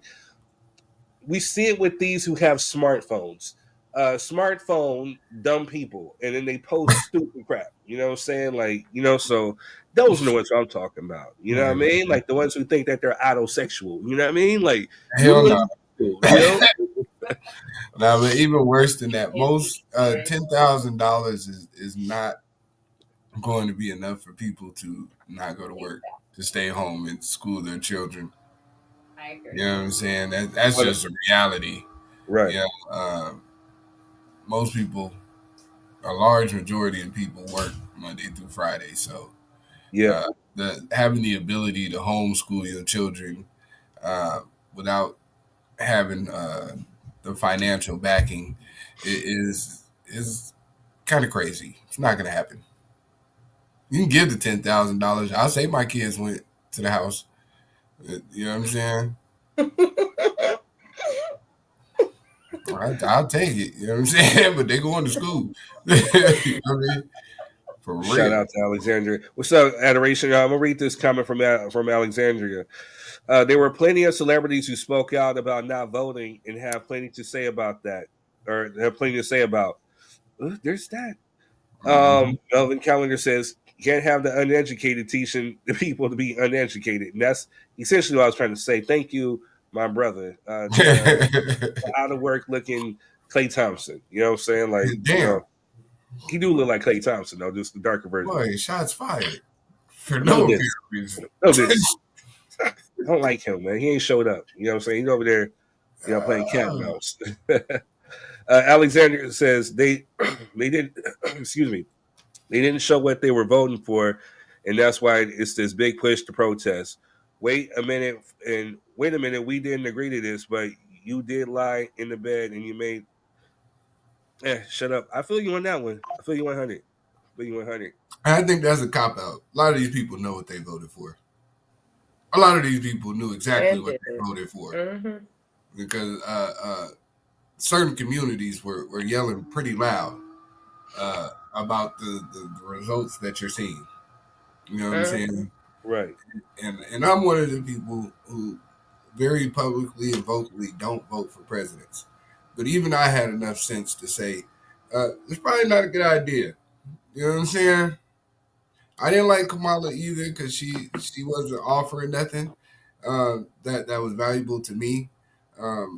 it with these who have smartphones. Smartphone dumb people, and then they post stupid crap. You know what I'm saying? Like, you know, so those are the ones I'm talking about. You know what I mean? Like the ones who think that they're autosexual. You know what I mean? Like you Hell in no. school, you know? Now, but even worse than that, most Very $10,000 is not going to be enough for people to not go to work, to stay home and school their children. I agree. You know what I'm saying? That's But, just a reality. right. You know, most people, a large majority of people work Monday through Friday. So Yeah. having the ability to homeschool your children without having the financial backing is kind of crazy. It's not going to happen. You can give the $10,000. I'll say my kids went to the house. You know what I'm saying? I'll take it. You know what I'm saying? But they going to school. You know what I mean? For Shout real. out to Alexandria. What's up, Adoration? I'm gonna read this comment from Alexandria. There were plenty of celebrities who spoke out about not voting and have plenty to say about that, or have plenty to say about. There's that. Mhm. Melvin Calendar says you can't have the uneducated teaching the people to be uneducated, and that's essentially what I was trying to say. Thank you, my brother. The out of work looking Klay Thompson. You know what I'm saying? Like, Damn. you know, he do look like Klay Thompson though, just the darker version. Boy, shots fired for No no diss. apparent reason. No diss. I don't like him, man. He ain't showed up. You know what I'm saying? He's over there, you know, playing cat and mouse. Alexander says they did excuse me, they didn't show what they were voting for, and that's why it's this big push to protest. Wait a minute, we didn't agree to this, but you did lie in the bed and you made shut up. I feel you on that one. I feel you 100. I think that's a cop out. A lot of these people know what they voted for. A lot of these people knew exactly what they voted for because certain communities were yelling pretty loud about the results that you're seeing. You know what I'm saying? Right. And I'm one of the people who very publicly and vocally don't vote for presidents. But even I had enough sense to say, it's probably not a good idea. You know what I'm saying? I didn't like Kamala either because she wasn't offering nothing that was valuable to me. But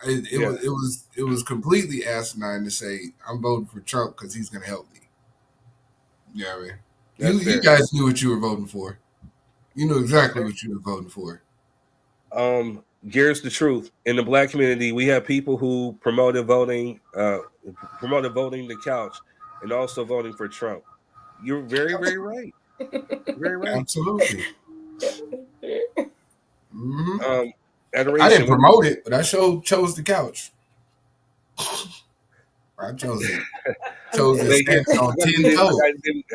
it was completely asinine to say I'm voting for Trump because he's going to help me. You know what I mean? You guys knew what you were voting for. You knew exactly what you were voting for. Here's the truth. In the black community, we have people who promoted voting the couch and also voting for Trump. You're very, very right. Very right. Absolutely. Mm-hmm. Adoration. I didn't promote it, but I chose the couch. I chose it. Chose it standing on 10 toes.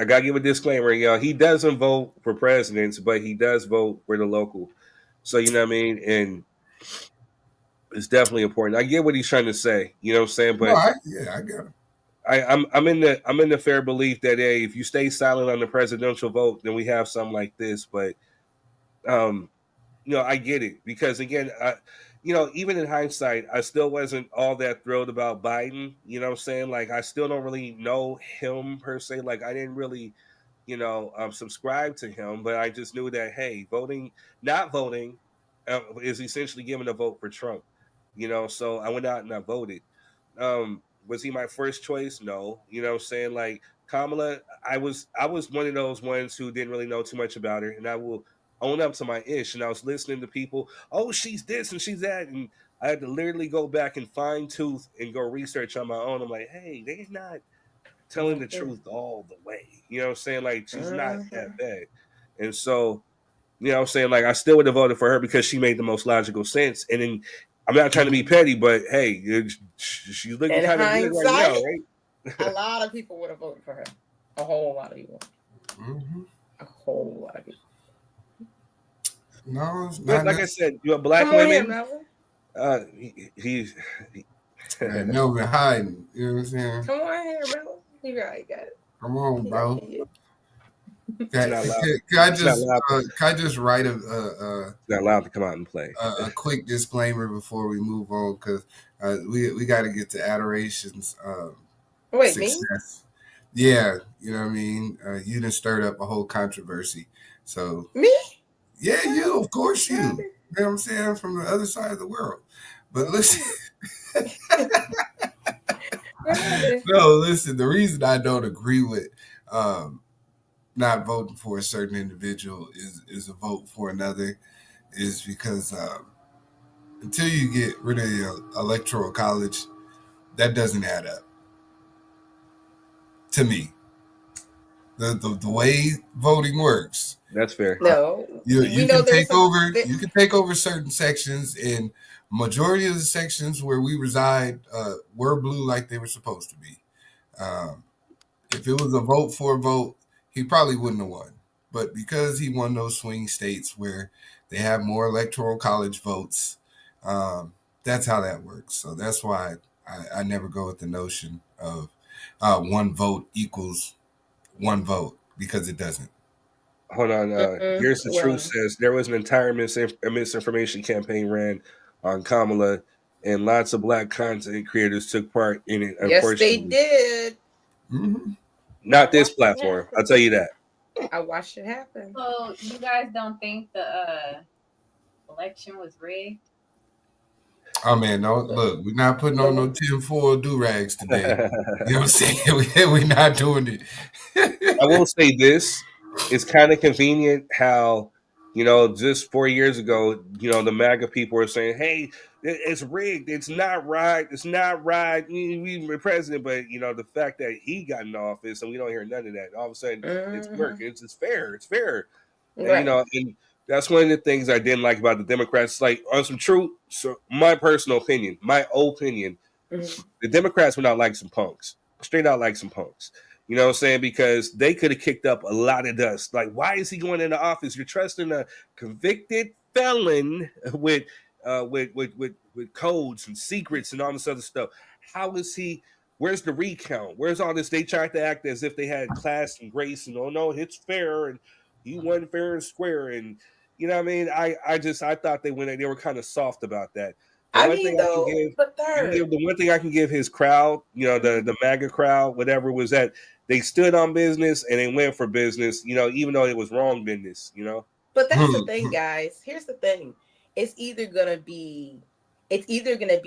I gotta give a disclaimer, y'all. He doesn't vote for presidents, but he does vote for the local. So you know what I mean? And it's definitely important. I get what he's trying to say. You know what I'm saying? But I get it. I'm in the fair belief that hey, if you stay silent on the presidential vote, then we have something like this. But I get it because again, even in hindsight, I still wasn't all that thrilled about Biden. You know what I'm saying? Like I still don't really know him per se. Like I didn't really, subscribe to him, but I just knew that hey, not voting is essentially giving a vote for Trump. So I went out and I voted. Was he my first choice? No. You know what I'm saying? Like Kamala, I was one of those ones who didn't really know too much about her, and I will own up to my ish. And I was listening to people, oh, she's this and she's that, and I had to literally go back and fine tooth and go research on my own. I'm like, hey, they're not telling the truth all the way. You know what I'm saying? Like she's not that bad. And so, you know what I'm saying? Like I still would have voted for her because she made the most logical sense. And then I'm not trying to be petty, but hey, she's looking kind of good right now, right? A lot of people would have voted for her. A whole lot of people. Mm-hmm. A whole lot of people. No, it's not. Like I said, you have black women. He's Melvin hiding. You know what I'm saying? Come on here, bro. You right, got it. Come on, bro. Can I just write it's not allowed to come out and play a quick disclaimer before we move on because we got to get to Adoration's success. Me? Yeah, you know what I mean. You done stirred up a whole controversy. So me? Yeah, you. Of course, you. You know what I'm saying? From the other side of the world. But listen. No, listen. The reason I don't agree with not voting for a certain individual is a vote for another is because until you get rid of the electoral college, that doesn't add up to me. The way voting works. That's fair. No, you can take over. You can take over certain sections, and majority of the sections where we reside were blue like they were supposed to be. If it was a vote for a vote, he probably wouldn't have won. But because he won those swing states where they have more electoral college votes, that's how that works. So that's why I never go with the notion of one vote equals one vote because it doesn't. Hold on. Here's the truth says there was an entire misinformation campaign ran on Kamala, and lots of black content creators took part in it. Yes, they did. Mm-hmm. Not this platform. I'll tell you that. I watched it happen. So you guys don't think the election was rigged? Oh man, no, look, we're not putting on no tinfoil do-rags today. You know what I'm saying? We're not doing it. I will say this: it's kind of convenient how, just 4 years ago, the MAGA people were saying, "Hey, it's rigged. It's not right. It's not right. We president." But the fact that he got in office and we don't hear none of that, all of a sudden it's working. It's fair. It's fair. And, Right. and that's one of the things I didn't like about the Democrats. Like on some truth, so my personal opinion, the Democrats went out like some punks, straight out like some punks. You know what I'm saying? Because they could have kicked up a lot of dust. Like, why is he going into office? You're trusting a convicted felon with codes and secrets and all this other stuff. How is he? Where's the recount? Where's all this? They tried to act as if they had class and grace and, oh no, it's fair and he won fair and square. And you know what I mean? I thought they were kind of soft about that. The I one mean, thing I can though, give, but third, the one thing I can give his crowd, the MAGA crowd, whatever, was that they stood on business and they went for business, even though it was wrong business, But that's the thing, guys. Here's the thing. It's either gonna be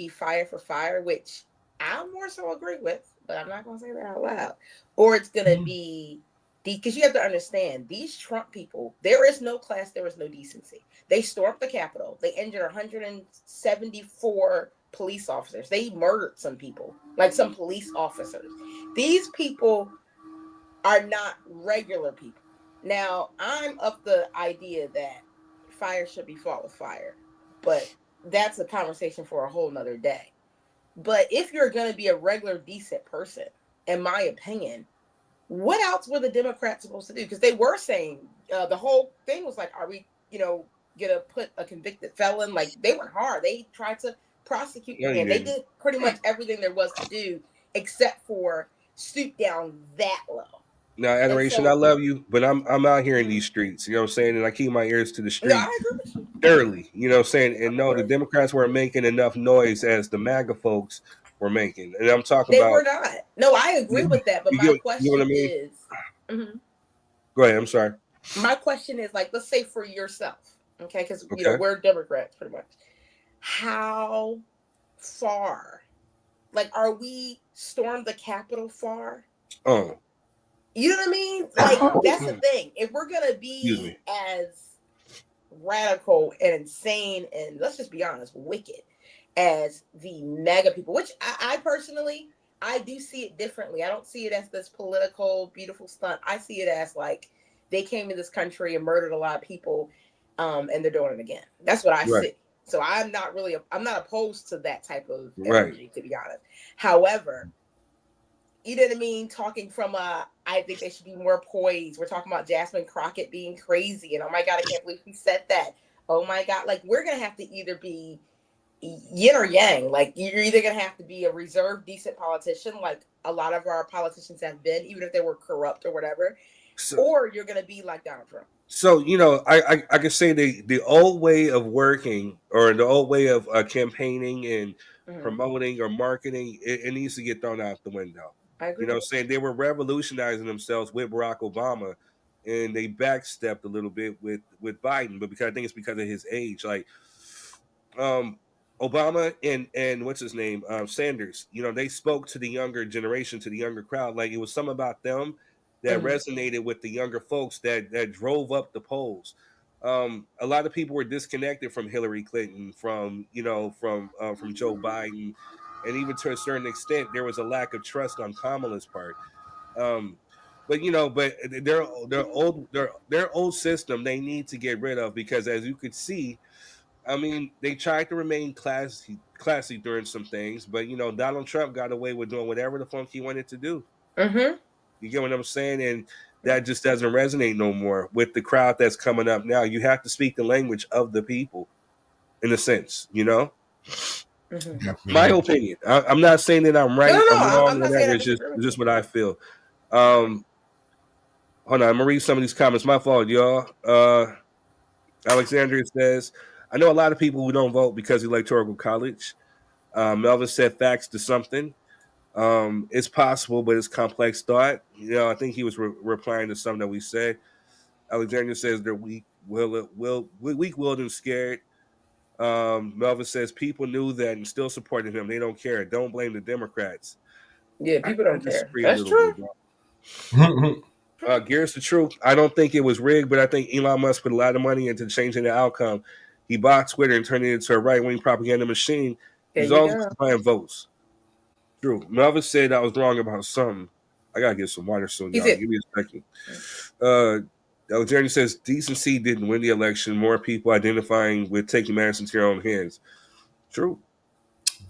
fire for fire, which I more so agree with, but I'm not gonna say that out loud. Or it's gonna be because you have to understand these Trump people, there is no class, there is no decency. They stormed the Capitol, they injured 174 police officers, they murdered some people, like some police officers. These people are not regular people. Now, I'm of the idea that fire should be fought with fire, but that's a conversation for a whole nother day. But if you're going to be a regular, decent person, in my opinion, what else were the Democrats supposed to do? Because they were saying the whole thing was like, are we, going to put a convicted felon? Like, they went hard. They tried to prosecute the man. They did pretty much everything there was to do except for stoop down that low. Now, Adoration, I love you, but I'm out here in these streets, you know what I'm saying? And I keep my ears to the street thoroughly, you know what I'm saying? And no, the Democrats weren't making enough noise as the MAGA folks were making. And I'm talking they about... They were not. No, I agree with that, but my question is... Go ahead, I'm sorry. My question is, like, let's say for yourself, okay? Because, we're Democrats, pretty much. How far? Like, are we stormed the Capitol far? Oh. You know what I mean? Like, that's the thing. If we're going to be as radical and insane and, let's just be honest, wicked as the MAGA people, which I personally, I do see it differently. I don't see it as this political, beautiful stunt. I see it as, like, they came to this country and murdered a lot of people, and they're doing it again. That's what I see. So I'm not opposed to that type of energy, to be honest. However, you know what I mean? Talking from I think they should be more poised. We're talking about Jasmine Crockett being crazy, and oh my God, I can't believe he said that. Oh my God, like we're gonna have to either be yin or yang. Like you're either gonna have to be a reserved, decent politician, like a lot of our politicians have been, even if they were corrupt or whatever, or you're gonna be like Donald Trump. So I can say the old way of working or the old way of campaigning and promoting or marketing, it needs to get thrown out the window. I agree. You know what I'm saying? They were revolutionizing themselves with Barack Obama and they backstepped a little bit with Biden, but because I think it's because of his age. Like Obama and what's his name? Sanders, they spoke to the younger generation, to the younger crowd. Like it was something about them that resonated with the younger folks that drove up the polls. A lot of people were disconnected from Hillary Clinton, from Joe Biden. And even to a certain extent, there was a lack of trust on Kamala's part. But their old system they need to get rid of because, as you could see, I mean, they tried to remain classy during some things, but Donald Trump got away with doing whatever the fuck he wanted to do. You get what I'm saying? And that just doesn't resonate no more with the crowd that's coming up now. You have to speak the language of the people, in a sense, My opinion. I'm not saying that I'm right, I'm wrong, whatever. It's just what I feel. Hold on, I'm gonna read some of these comments. My fault, y'all. Alexandria says, I know a lot of people who don't vote because of electoral college. Melvin said facts to something. It's possible, but it's complex thought. I think he was replying to something that we said. Alexandria says they're weak-willed and scared. Melvin says people knew that and still supported him. They don't care. Don't blame the Democrats. Yeah, people don't care. Disagree a That's little true. bit, bro. Gears the truth. I don't think it was rigged, but I think Elon Musk put a lot of money into changing the outcome. He bought Twitter and turned it into a right-wing propaganda machine. There He's you always go. buying votes. True. Melvin said I was wrong about something. I gotta get some water soon, y'all. Give me a second. Jeremy says decency didn't win the election. More people identifying with taking matters into their own hands. True.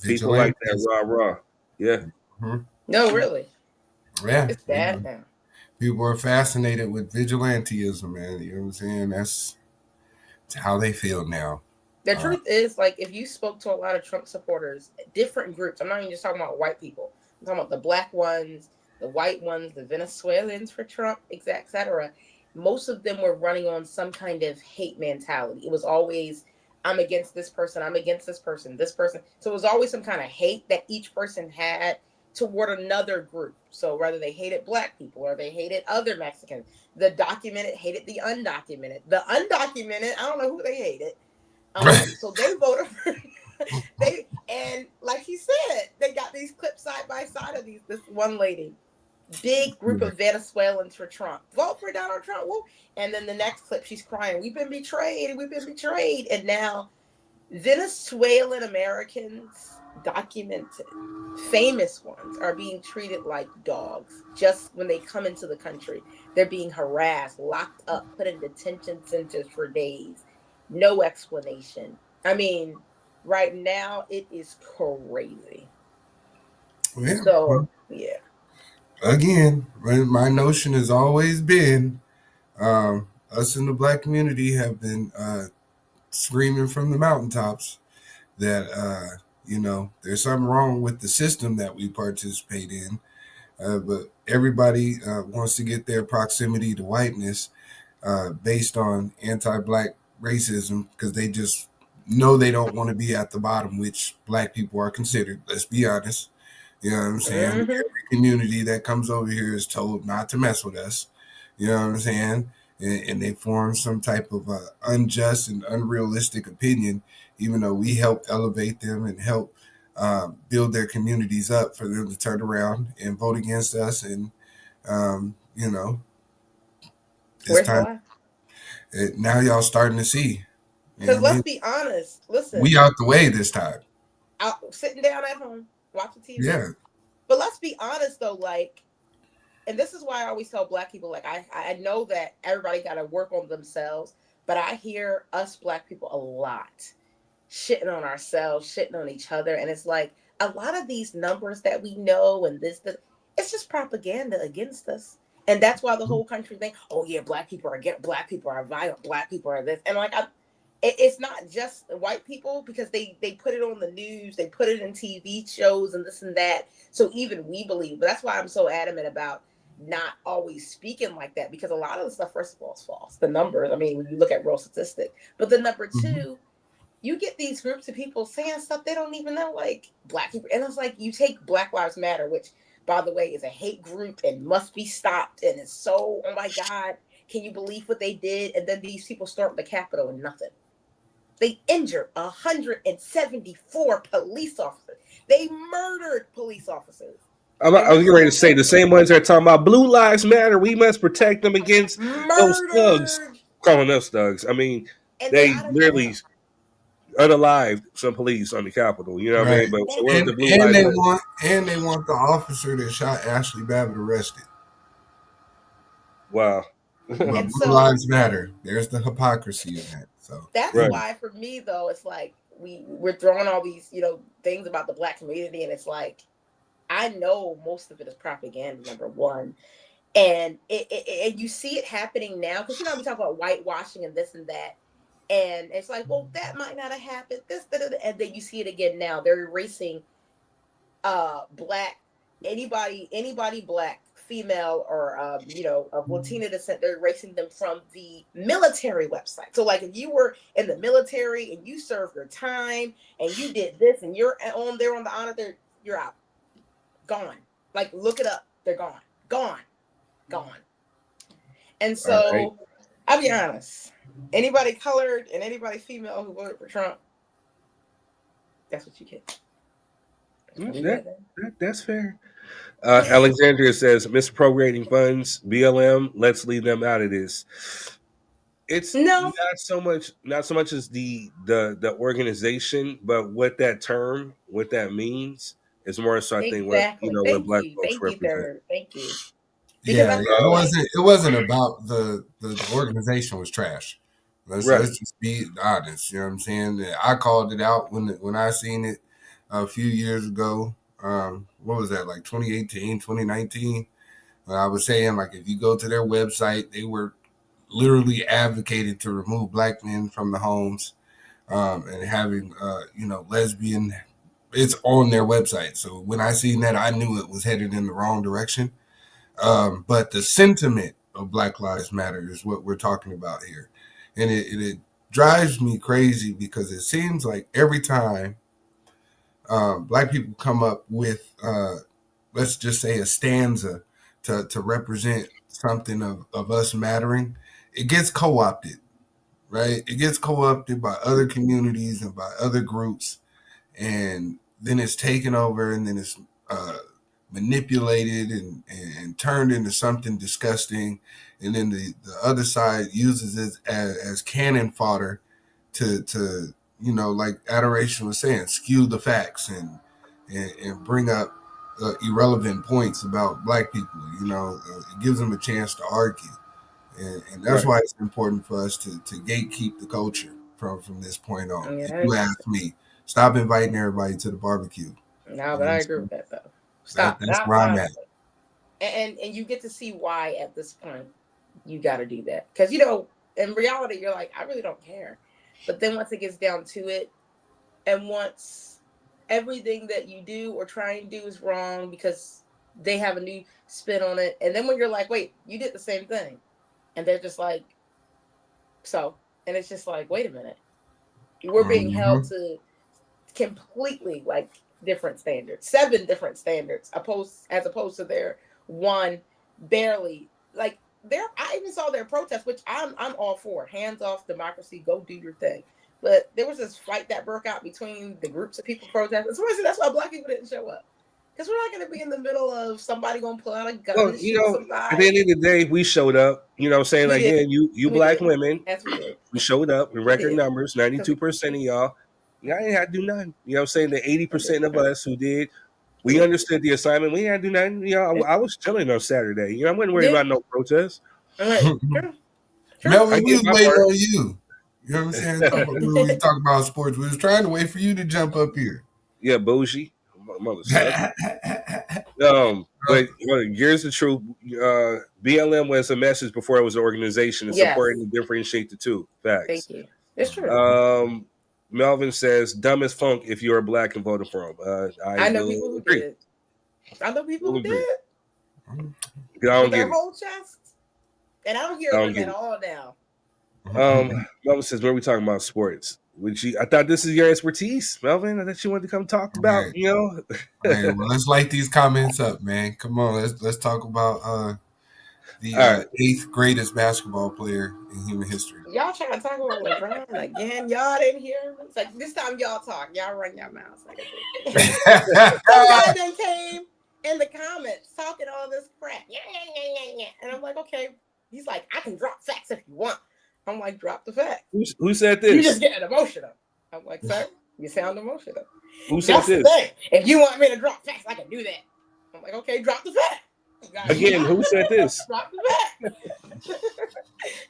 People like that rah. Yeah. Mm-hmm. No, really. Yeah. It's bad now. People are fascinated with vigilantism, man. You know what I'm saying? That's how they feel now. The truth is, like, if you spoke to a lot of Trump supporters, different groups, I'm not even just talking about white people. I'm talking about the black ones, the white ones, the Venezuelans for Trump, etc. Most of them were running on some kind of hate mentality. It was always, I'm against this person, I'm against this person, this person. So it was always some kind of hate that each person had toward another group. So whether they hated black people or they hated other Mexicans, the documented hated the undocumented. The undocumented, I don't know who they hated. So they voted for and like he said, they got these clips side by side of this one lady. Big group of Venezuelans for Trump. Vote for Donald Trump. Woo. And then the next clip, she's crying, we've been betrayed. And now Venezuelan Americans, documented, famous ones, are being treated like dogs just when they come into the country. They're being harassed, locked up, put in detention centers for days. No explanation. I mean, right now it is crazy. Yeah. So, yeah. Again, my notion has always been us in the black community have been screaming from the mountaintops that there's something wrong with the system that we participate in, but everybody wants to get their proximity to whiteness based on anti-black racism because they just know they don't want to be at the bottom, which black people are considered. Let's be honest. You know what I'm saying? Mm-hmm. Every community that comes over here is told not to mess with us. You know what I'm saying? And they form some type of unjust and unrealistic opinion, even though we helped elevate them and help build their communities up for them to turn around and vote against us. And, it's time. Now y'all starting to see. Because let's be honest. Listen. We out the way this time. Out sitting down at home, watching TV. Yeah. But let's be honest, though, like, and this is why I always tell black people, like, I know that everybody got to work on themselves, but I hear us black people a lot shitting on ourselves, shitting on each other. And it's like, a lot of these numbers that we know and this, it's just propaganda against us. And that's why the whole country thinks, oh, yeah, black people are violent, black people are this. And like, it's not just white people because they put it on the news, they put it in TV shows and this and that. So even we believe, but that's why I'm so adamant about not always speaking like that, because a lot of the stuff, first of all, is false. The numbers, I mean, when you look at real statistics, but the number two, you get these groups of people saying stuff they don't even know, like black people. And it's like, you take Black Lives Matter, which, by the way, is a hate group and must be stopped. And it's so, oh my God, can you believe what they did? And then these people stormed the Capitol and nothing. They injured 174 police officers. They murdered police officers. I was getting ready to say the same ones that are talking about Blue Lives Matter. We must protect them against those thugs. Calling us thugs. I mean, and they literally unalived some police on the Capitol. You know what I mean? But they want the officer that shot Ashley Babbitt arrested. Wow. But Blue Lives Matter. There's the hypocrisy in that. So that's why, for me, though, it's like we're throwing all these, things about the black community, and it's like, I know most of it is propaganda, number one, and and you see it happening now because we talk about whitewashing and this and that, and it's like, well, that might not have happened. And then you see it again now. They're erasing black anybody black, female, or of Latina descent. They're erasing them from the military website. So like, if you were in the military and you served your time and you did this and you're on there on the honor, you're out, gone. Like, look it up. They're gone. And so I'll be honest, anybody colored and anybody female who voted for Trump, That's what you get. That's fair. Alexandria says, misappropriating funds, BLM, let's leave them out of this. It's No. not so much as the organization, but what that means is more so I think Exactly. what Black folks Thank you, represent. Third. Thank you. Yeah, it wasn't about the organization was trash. Let's just be honest. You know what I'm saying? I called it out when I seen it a few years ago. What was that, like 2018, 2019? I was saying, like, if you go to their website, they were literally advocating to remove black men from the homes, and having lesbian. It's on their website. So when I seen that, I knew it was headed in the wrong direction. But the sentiment of Black Lives Matter is what we're talking about here. And it drives me crazy because it seems like every time Black people come up with, let's just say, a stanza to represent something of us mattering, it gets co-opted, right? It gets co-opted by other communities and by other groups. And then it's taken over, and then it's manipulated and turned into something disgusting, and then the other side uses it as cannon fodder to like Adoration was saying, skew the facts and bring up irrelevant points about black people. It gives them a chance to argue, and that's why it's important for us to gatekeep the culture from this point on. If you ask me, stop inviting everybody to the barbecue. No, but I agree with that though. Stop. That's where I'm at. And you get to see why at this point you got to do that. Because, in reality, you're like, I really don't care. But then once it gets down to it, and once everything that you do or try and do is wrong because they have a new spin on it. And then when you're like, wait, you did the same thing. And they're just like, so. And it's just like, wait a minute. We're being held to completely different standards, 7 different standards, as opposed to their one barely. I even saw their protest, which I'm all for. Hands off democracy, go do your thing. But there was this fight that broke out between the groups of people protesting. So that's why black people didn't show up. Because we're not going to be in the middle of somebody going to pull out a gun and shoot somebody. At the end of the day, we showed up. You know what I'm saying? You black women, we showed up in record numbers, 92% of y'all. Y'all ain't had to do nothing. You know what I'm saying? The 80% of us who did, we understood the assignment. We ain't had to do nothing. I was chilling on Saturday. I wasn't worried about no protests. Melvin, we was waiting on you. You know what I'm saying? We talk about sports. We was trying to wait for you to jump up here. Yeah, bougie. But here's the truth. BLM was a message before it was an organization. It's important to differentiate the two. Facts. Thank you. It's true. Melvin says, dumb as funk if you're black and voted for him. I know people who did. I don't get their it. whole chest. And I don't hear them at all now. Melvin says, when are we talking about sports? I thought this is your expertise, Melvin. I thought you wanted to come talk about, Well, let's light these comments up, man. Come on, let's talk about the 8th greatest basketball player in human history. Y'all trying to talk about LeBron again? Y'all didn't hear? It's like this time y'all talk. Y'all run your mouths. Some guy then came in the comments talking all this crap. Yeah. And I'm like, okay. He's like, I can drop facts if you want. I'm like, drop the facts. Who said this? You just getting emotional. I'm like, sir, you sound emotional. Who said this? The thing. If you want me to drop facts, I can do that. I'm like, okay, drop the fact. Again, who said this? Drop the fact.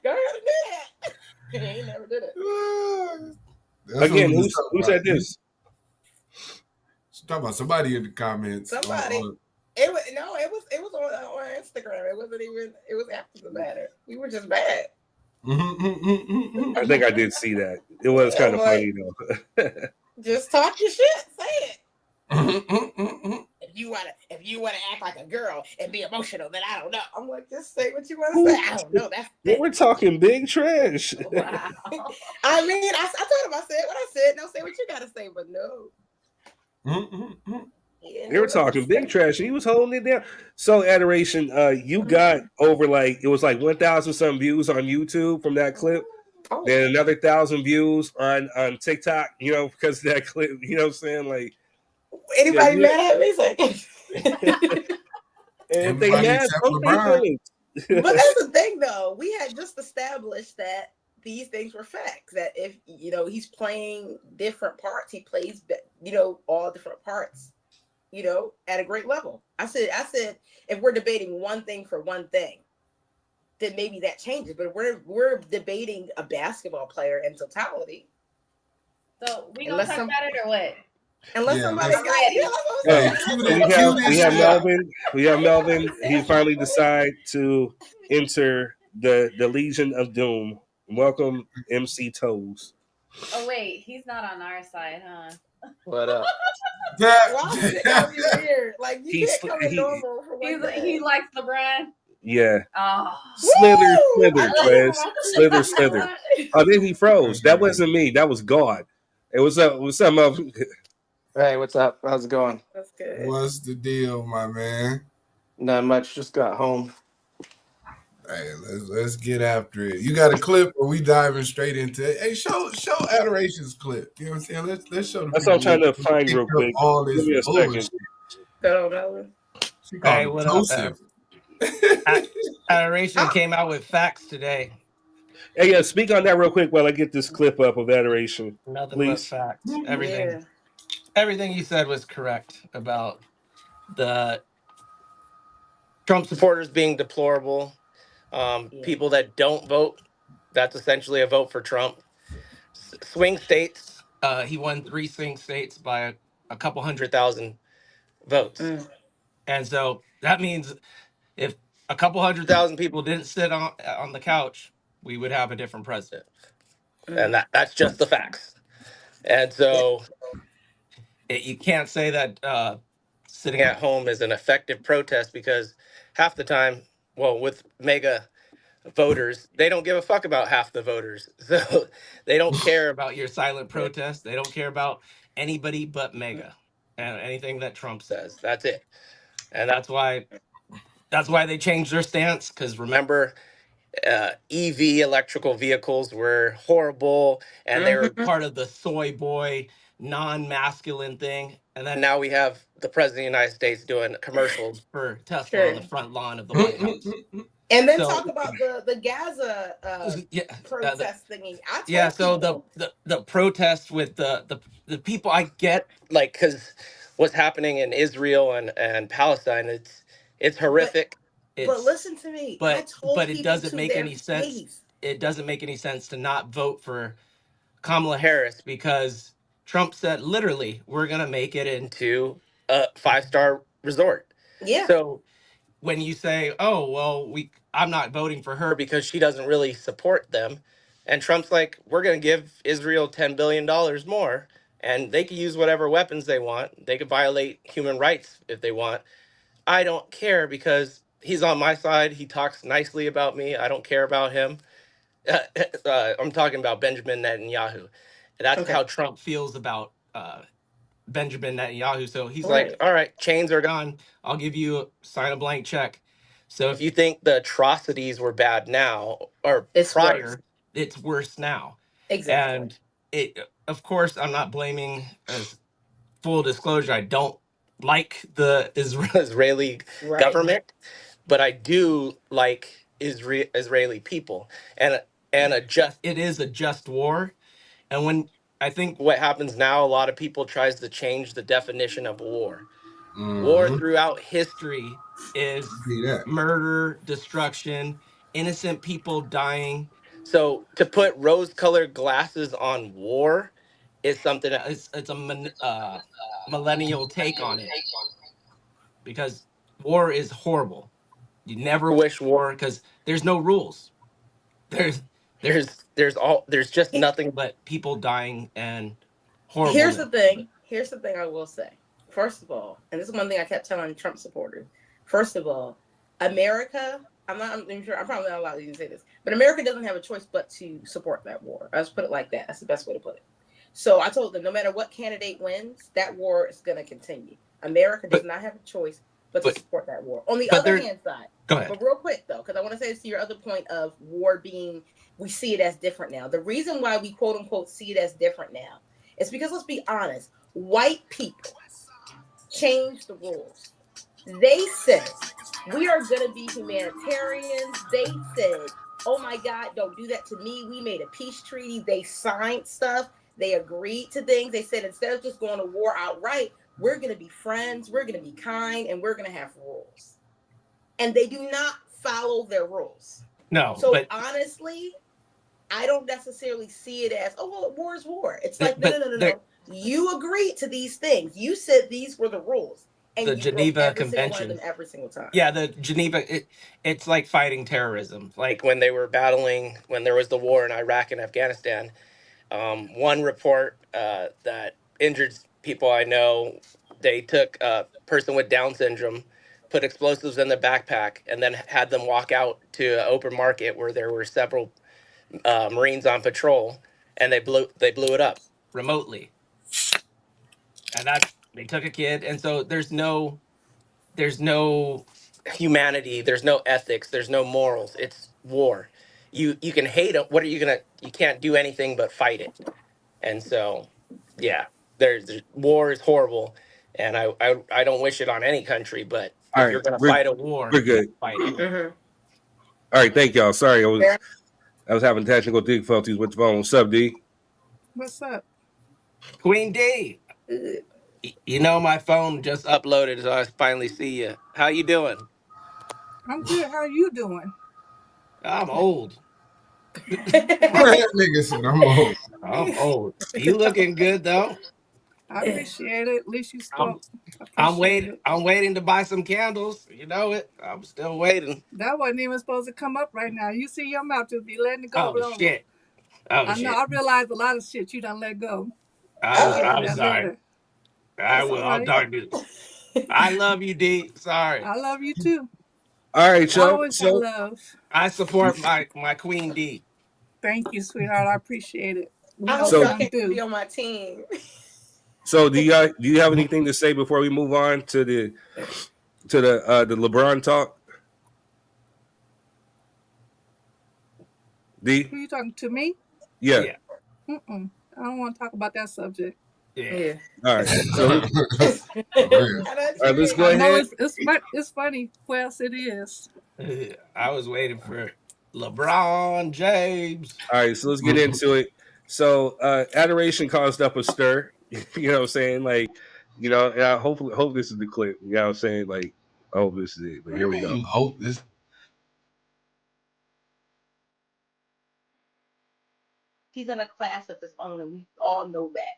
Go ahead and do that. He never did it. Again, who said this? Talk about somebody in the comments. Somebody. It was on Instagram. It wasn't even. It was after the matter. We were just bad. I think I did see that. It was kind of funny though. Just talk your shit. Say it. If you wanna act like a girl and be emotional, then I don't know. I'm like, just say what you want to say. I don't know. We're talking big trash. Wow. I mean, I told him I said what I said. No, say what you gotta say, but no. They were talking big trash. He was holding it down. So, Adoration, you got over it was 1,000 some views on YouTube from that clip. Oh. Then another 1,000 views on TikTok, you know, because of that clip. You know what I'm saying? Like, anybody mad at me? And if they mad, don't say feelings. But that's the thing, though. We had just established that these things were facts. That if he's playing different parts, he plays all different parts, at a great level. I said, if we're debating one thing for one thing, then maybe that changes. But we're debating a basketball player in totality. So we gonna talk about it or what? Unless somebody got we have Melvin. We have Melvin. He finally decided to enter the Legion of Doom. Welcome, MC Toes. Oh wait, he's not on our side, huh? What up? That would be weird. Like you can't come in normal for one day. He likes LeBron. Yeah. Oh. Slither, Chris. Slither. Oh, then he froze. That wasn't me. That was God. Hey, what's up? What's up, Melvin? Hey, what's up? How's it going? That's good. What's the deal, my man? Not much. Just got home. Hey, let's get after it. You got a clip, or we diving straight into it? Hey, show Adoration's clip. You know what I'm saying? Let's show the That's what I'm trying to find real quick. All this Give me a second. Hey, what up? Adoration came out with facts today. Hey, yeah, speak on that real quick while I get this clip up of Adoration. Nothing please. but facts. Everything you said was correct about the Trump supporters being deplorable. People that don't vote, that's essentially a vote for Trump. Swing states, he won 3 swing states by a couple 100,000 votes. And so that means if a couple 100,000 people didn't sit on the couch, we would have a different president. And that's just the facts. And so you can't say that sitting at home is an effective protest, because half the time, well, with mega voters, they don't give a fuck about half the voters. So they don't care about your silent protest. They don't care about anybody but mega and anything that Trump says. That's it. And that's why they changed their stance, because remember, EV electrical vehicles were horrible and they were part of the soy boy non-masculine thing. And then now we have the president of the United States doing commercials for Tesla on the front lawn of the White House. And then talk about the Gaza protest thingy. So the protest with the people, I get, like, because what's happening in Israel and Palestine, it's horrific. But listen to me. But it doesn't make any sense. It doesn't make any sense to not vote for Kamala Harris, because Trump said literally, we're gonna make it into a 5-star resort. Yeah. So when you say, oh well, I'm not voting for her because she doesn't really support them, and Trump's like, we're gonna give Israel $10 billion more, and they can use whatever weapons they want. They could violate human rights if they want. I don't care, because he's on my side. He talks nicely about me. I don't care about him. I'm talking about Benjamin Netanyahu. That's how Trump feels about Benjamin Netanyahu. So he's like, all right, chains are gone. I'll give you sign a blank check. So if you think the atrocities were bad now or prior, it's worse now. Exactly. And of course, I'm not blaming, as full disclosure, I don't like the Israeli government, but I do like Israeli people, and it is a just war. And when I think what happens now, a lot of people tries to change the definition of war. War throughout history is murder, destruction, innocent people dying. So to put rose-colored glasses on war is something that it's a millennial take on it, because war is horrible. You never wish war, because there's no rules. There's just nothing but people dying and horrible. Here's the thing I will say. First of all, and this is one thing I kept telling Trump supporters. First of all, America, I'm sure, I'm probably not allowed to even say this, but America doesn't have a choice but to support that war. I'll just put it like that. That's the best way to put it. So I told them, no matter what candidate wins, that war is going to continue. America does not have a choice but to support that war. On the but other hand side, go ahead. but real quick though, because I want to say this to your other point of war being, we see it as different now. The reason why we quote unquote see it as different now is because, let's be honest, white people changed the rules. They said, we are going to be humanitarians. They said, oh my God, don't do that to me. We made a peace treaty. They signed stuff. They agreed to things. They said, instead of just going to war outright, we're going to be friends. We're going to be kind, and we're going to have rules. And they do not follow their rules. No. So honestly, I don't necessarily see it as, oh, well, war is war. It's like, no. You agreed to these things. You said these were the rules. And the Geneva Convention every single time. Yeah, the Geneva. It's like fighting terrorism. Like when they were battling, when there was the war in Iraq and Afghanistan. One report that injured people I know, they took a person with Down syndrome, put explosives in their backpack, and then had them walk out to an open market where there were several Marines on patrol, and they blew it up remotely. And they took a kid, and so there's no humanity, there's no ethics, there's no morals. It's war. You can hate it. What are you gonna? You can't do anything but fight it. And so, yeah, there's war is horrible, and I don't wish it on any country. But if you're gonna fight a war, we're good. Fight it. Mm-hmm. All right, thank y'all. Sorry, I was having technical difficulties with the phone. What's up, D? What's up? Queen D. You know my phone just uploaded, so I finally see you. How you doing? I'm good. How you doing? I'm old. Nigga said I'm old. I'm old. You looking good though. I appreciate it. At least you spoke. I'm waiting to buy some candles. You know it. I'm still waiting. That wasn't even supposed to come up right now. You see your mouth, just be letting it go. Oh shit. Oh shit. I realized a lot of shit you done let go. I'm sorry. I will. Right. I'll talk to you. I love you, D. Sorry. I love you too. All right, so love. I support my Queen D. Thank you, sweetheart. I appreciate it. I hope y'all can be on my team. So do you have anything to say before we move on to the LeBron talk? D? Who you talking to, me? Yeah. I don't want to talk about that subject. Yeah. All right. So, all right, let's go ahead. No, it's funny. Yes, it is. I was waiting for LeBron James. All right, so let's get into it. So adoration caused up a stir. You know what I'm saying? Like, you know, and I hope this is the clip. You know what I'm saying? Like, I hope this is it. But here we go. Hope this. He's in a class of his own, and we all know that.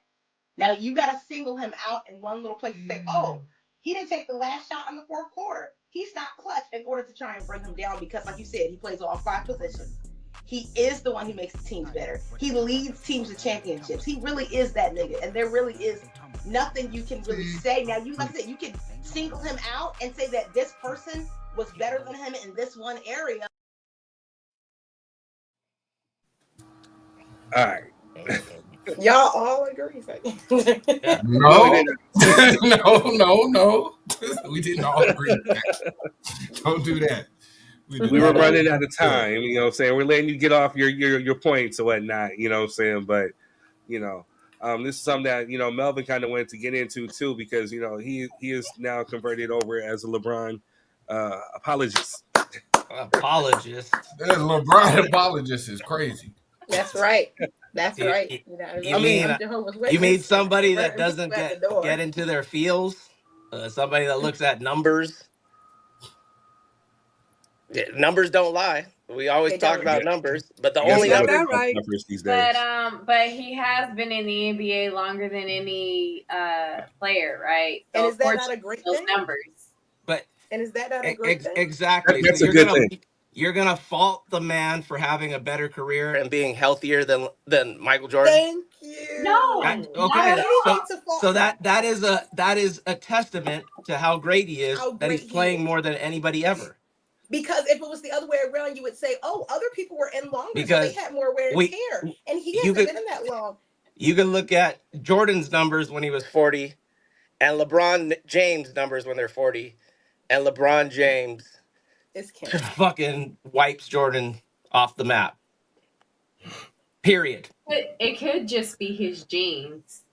Now you got to single him out in one little place and say, "Oh, he didn't take the last shot in the fourth quarter. He's not clutch," in order to try and bring him down because, like you said, he plays all 5 positions. He is the one who makes the teams better. He leads teams to championships. He really is that nigga, and there really is nothing you can really say. Now, like I said, you can single him out and say that this person was better than him in this one area. All right. Y'all all agree. No. No. We didn't all agree with that. Don't do that. We were running out of time. You know what I'm saying? We're letting you get off your points or whatnot. You know what I'm saying? But, you know, this is something that, you know, Melvin kind of wanted to get into too, because, you know, he is now converted over as a LeBron apologist. Apologist. LeBron apologist is crazy. That's right. That's right. You mean somebody that doesn't get into their feels? Somebody that looks at numbers? Numbers don't lie. We always talk about numbers, but the only numbers these days. But he has been in the NBA longer than any player, right? So and is that not a great thing? Numbers. And is that not a great thing? Exactly. That's a good thing. You're gonna fault the man for having a better career and being healthier than Michael Jordan. Thank you. No. Okay. So that is a testament to how great he is. That he's playing more than anybody ever. Because if it was the other way around, you would say, "Oh, other people were in longer, because so they had more wear and tear, and he hasn't been in that long." You can look at Jordan's numbers when he was 40, and LeBron James' numbers when they're 40. and LeBron James It's Kim. fucking wipes Jordan off the map. Period. It could just be his genes.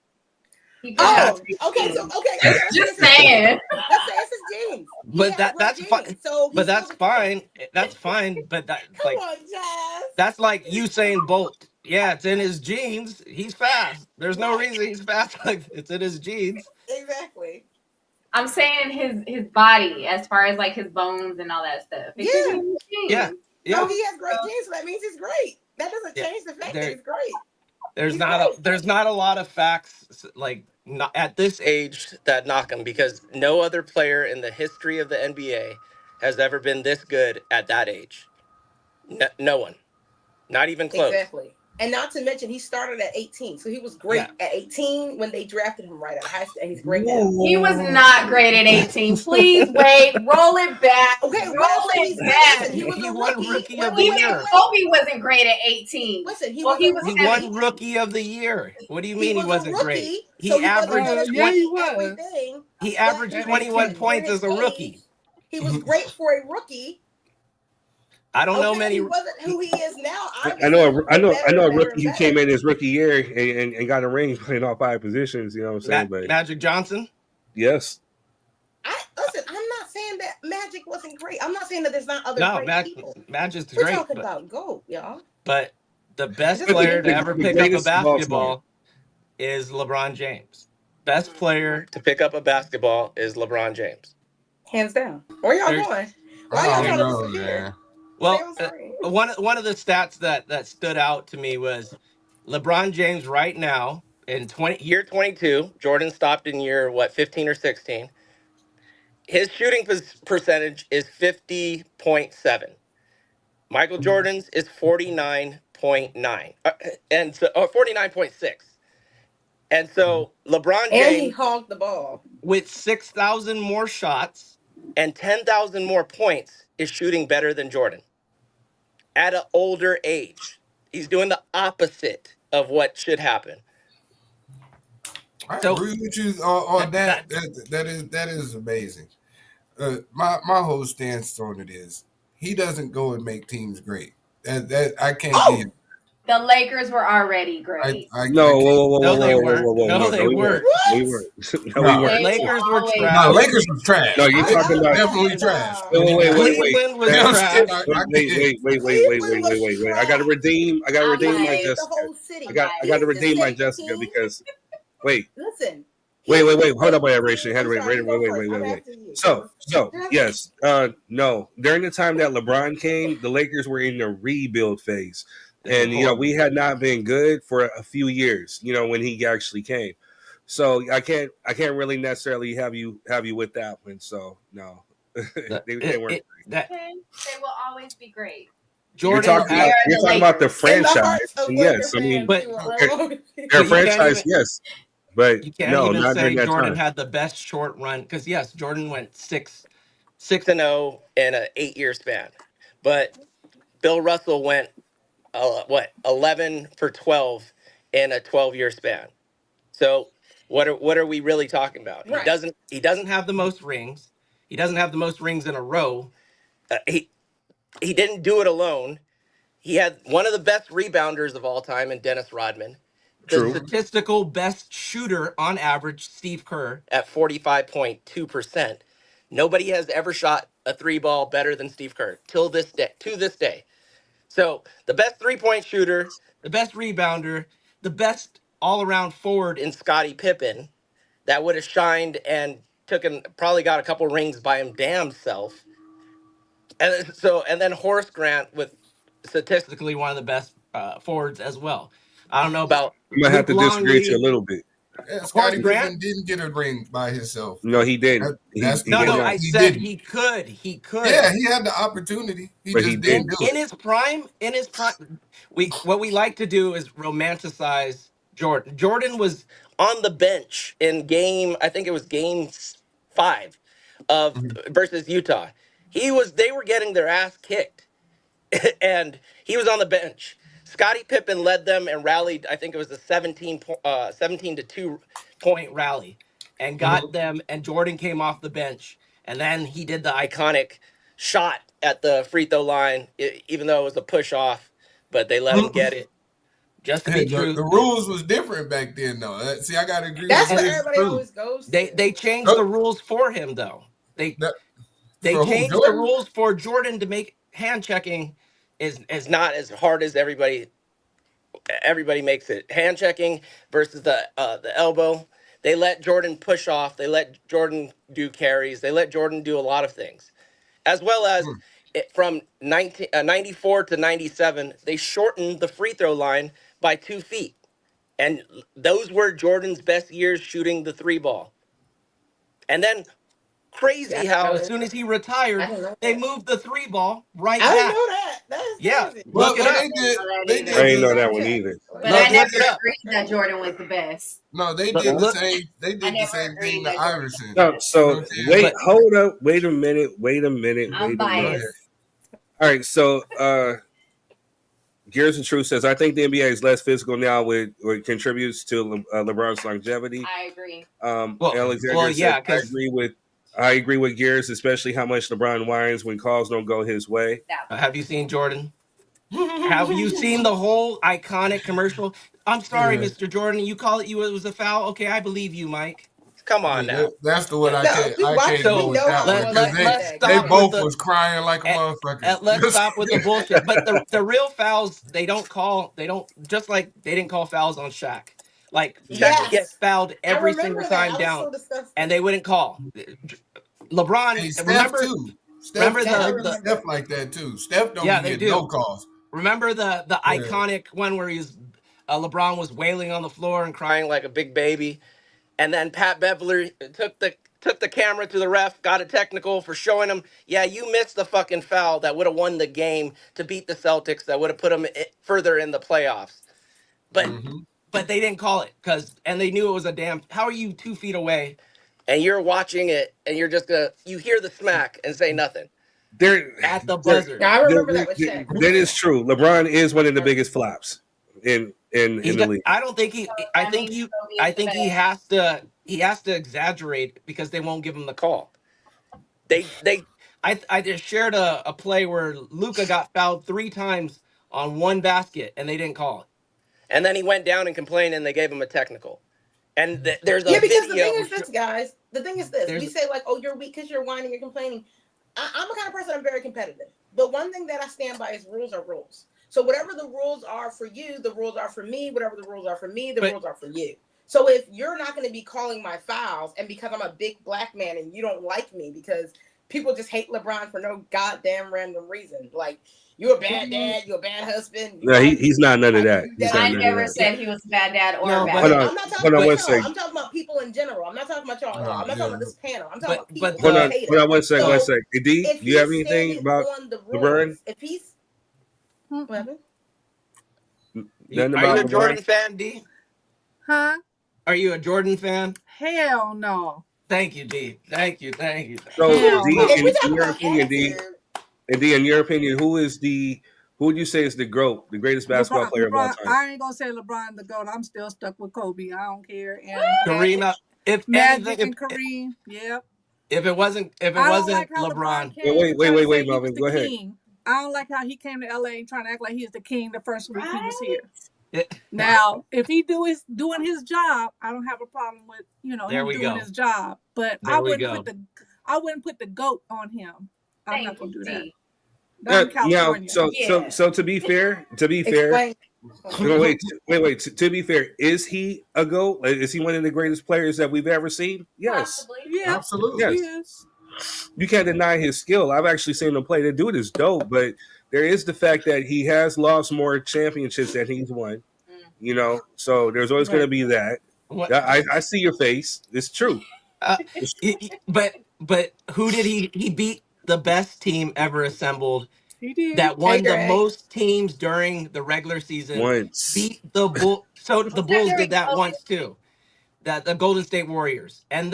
Oh, okay. So okay. Just saying. Let's say it's his genes. But that's fine. So but that's fine. That's fine. But that come on, Jazz. that's like Usain Bolt. Yeah, it's in his genes. He's fast. There's no reason he's fast. Like it's in his genes. Exactly. I'm saying his body, as far as like his bones and all that stuff. Yeah. No, he has great genes, so that means he's great. That doesn't change the fact that he's great. There's not a lot of facts like not at this age that knock him because no other player in the history of the NBA has ever been this good at that age. No one, not even close. Exactly. And not to mention, he started at 18, so he was great at 18 when they drafted him right out of high school, and he's great now. He was not great at 18. Please wait, roll it back. Okay, roll it back. He was a rookie of the year. Kobe wasn't great at 18. Listen, he won rookie of the year. What do you mean he wasn't great? He averaged he averaged 21 points as a rookie. He was great for a rookie. I don't know many. He wasn't who he is now. I know a rookie who came in his rookie year and got a ring playing all 5 positions. You know what I'm saying? But Magic Johnson. Yes. Listen, I'm not saying that Magic wasn't great. I'm not saying that there's not other great people. Magic's We're great. talking about GOAT, y'all. But the best player to ever pick up a basketball is LeBron James. Best player to pick up a basketball is LeBron James. Hands down. Where y'all going? Why y'all trying to disappear? Well, one of the stats that stood out to me was LeBron James right now in year 22. Jordan stopped in year 15 or 16. His shooting percentage is 50.7. Michael Jordan's is 49.9 and so 49.6. And so LeBron James, and he hogged the ball with 6,000 more shots and 10,000 more points, is shooting better than Jordan at an older age. He's doing the opposite of what should happen. I agree with you on that. That is amazing. My whole stance on it is he doesn't go and make teams great. That I can't give. The Lakers were already great. No, they weren't. No, they weren't. We weren't. No, we weren't. Lakers were trash. No, Lakers were trash. No, you're talking about definitely trash. Wait. Cleveland was trash. Wait. I gotta redeem my Jessica. I gotta redeem my Jessica because listen. Wait. Hold up, wait. So yes, no. During the time that LeBron came, the Lakers were in a rebuild phase. And we had not been good for a few years, when he actually came. So I can't really necessarily have you with that one. So no, they weren't. They will always be great. Jordan, you're talking about the franchise. Yes, I mean, but their franchise, yes. But you can't no, even not say during that Jordan time. had the best short run because yes, Jordan went 6-0 in an 8-year span, but Bill Russell went 11 for 12 in a 12-year span. So what are we really talking about? Right. He doesn't have the most rings. He doesn't have the most rings in a row. He didn't do it alone. He had one of the best rebounders of all time in Dennis Rodman. The statistical best shooter on average, Steve Kerr, at 45.2%. Nobody has ever shot a 3-ball better than Steve Kerr to this day. So the best 3-point shooter, the best rebounder, the best all-around forward in Scottie Pippen that would have shined and probably got a couple rings by him damn self. And then Horace Grant with statistically one of the best forwards as well. I don't know about. I'm gonna have to disagree with you a little bit. Yeah, Scottie Pippen didn't get a ring by himself. No, he didn't. I said he could. He could. Yeah, he had the opportunity. He just didn't do it. In his prime, what we like to do is romanticize Jordan. Jordan was on the bench in I think it was game 5 of versus Utah. They were getting their ass kicked, and he was on the bench. Scottie Pippen led them and rallied. I think it was a 17-2 point rally, and got them. And Jordan came off the bench and then he did the iconic shot at the free throw line, even though it was a push off, but they let him get it. Just to be true, the rules was different back then, though. See, I gotta agree. That's with what this everybody too. always goes. They changed the rules for him, though. They changed the rules for Jordan to make hand checking is not as hard as everybody makes it. Hand checking versus the elbow. They let Jordan push off. They let Jordan do carries. They let Jordan do a lot of things, as well as from 94 to 97, they shortened the free throw line by 2 feet. And those were Jordan's best years shooting the 3 ball. And then crazy how as soon as he retired, they moved the 3 ball right back. I didn't know that. That's crazy. Look it up. I didn't know that one either. But I never agreed that Jordan was the best. No, they did the same. They did the same thing to Iverson. No, so hold up, wait a minute. I'm biased. All right, so Gears of Truth says, I think the NBA is less physical now, which contributes to LeBron's longevity. I agree. Alexander says, I agree with Gears, especially how much LeBron whines when calls don't go his way. Have you seen Jordan? Have you seen the whole iconic commercial? I'm sorry, Mr. Jordan. You call it was a foul. Okay, I believe you, Mike. Come on now. That's the one I can't go with that one. They both was crying like a motherfucker. Let's stop with the bullshit. But the real fouls, they don't just like they didn't call fouls on Shaq. Like Shaq gets fouled every single time down, and they wouldn't call. LeBron, remember Steph like that too. Steph don't get no calls. Remember the iconic one where LeBron was wailing on the floor and crying like a big baby, and then Pat Beverly took the camera to the ref, got a technical for showing him, you missed the fucking foul that would have won the game to beat the Celtics, that would have put them further in the playoffs, but they didn't call it and they knew it was a damn. How are you 2 feet away, and you're watching it, and you're just you hear the smack and say nothing. At the buzzer. I remember that with Shaq. That is true. LeBron is one of the biggest flops in the league. I don't think he. I think he has to. He has to exaggerate because they won't give him the call. I just shared a play where Luka got fouled 3 times on one basket and they didn't call it, and then he went down and complained and they gave him a technical. And there's a because video. the thing is this, guys. The thing is this. We say like, oh, you're weak because you're whining, you're complaining. I'm the kind of person, I'm very competitive. But one thing that I stand by is rules are rules. So whatever the rules are for you, the rules are for me. Whatever the rules are for me, the rules are for you. So if you're not going to be calling my fouls, and because I'm a big black man and you don't like me because people just hate LeBron for no goddamn random reason, like you're a bad dad, you're a bad husband. No, he's not none of that. I never said he was a bad dad or a bad husband. I'm not talking about y'all. I'm talking about people in general. I'm not talking about y'all. I'm not talking about this panel. I'm talking about people. Hold on one second. D, do you have anything about LeBron? If he's what happened? Are you a Jordan fan, D? Huh? Are you a Jordan fan? Hell no. Thank you, D. Thank you. So, D, in your opinion, in your opinion, who would you say is the GOAT, the greatest basketball player of all time? I ain't gonna say LeBron the GOAT. I'm still stuck with Kobe. I don't care. And Kareem, Magic and Kareem. Yep. If it wasn't LeBron. Wait, Melvin, go ahead. I don't like how he came to LA trying to act like he's the king the first week he was here. Now, if he doing his job, I don't have a problem with him doing his job. But I wouldn't put the GOAT on him. I'm not gonna do that. So to be fair, to be fair, is he a GOAT? Is he one of the greatest players that we've ever seen? Yes. Possibly. Yeah, absolutely. Yes. You can't deny his skill. I've actually seen him play. The dude is dope, but there is the fact that he has lost more championships than he's won. So there's always going to be that. I see your face. It's true. But who did he beat? The best team ever assembled. He did. That won the most teams during the regular season. Once. Beat the Bulls. So the Bulls did that once too. That the Golden State Warriors. And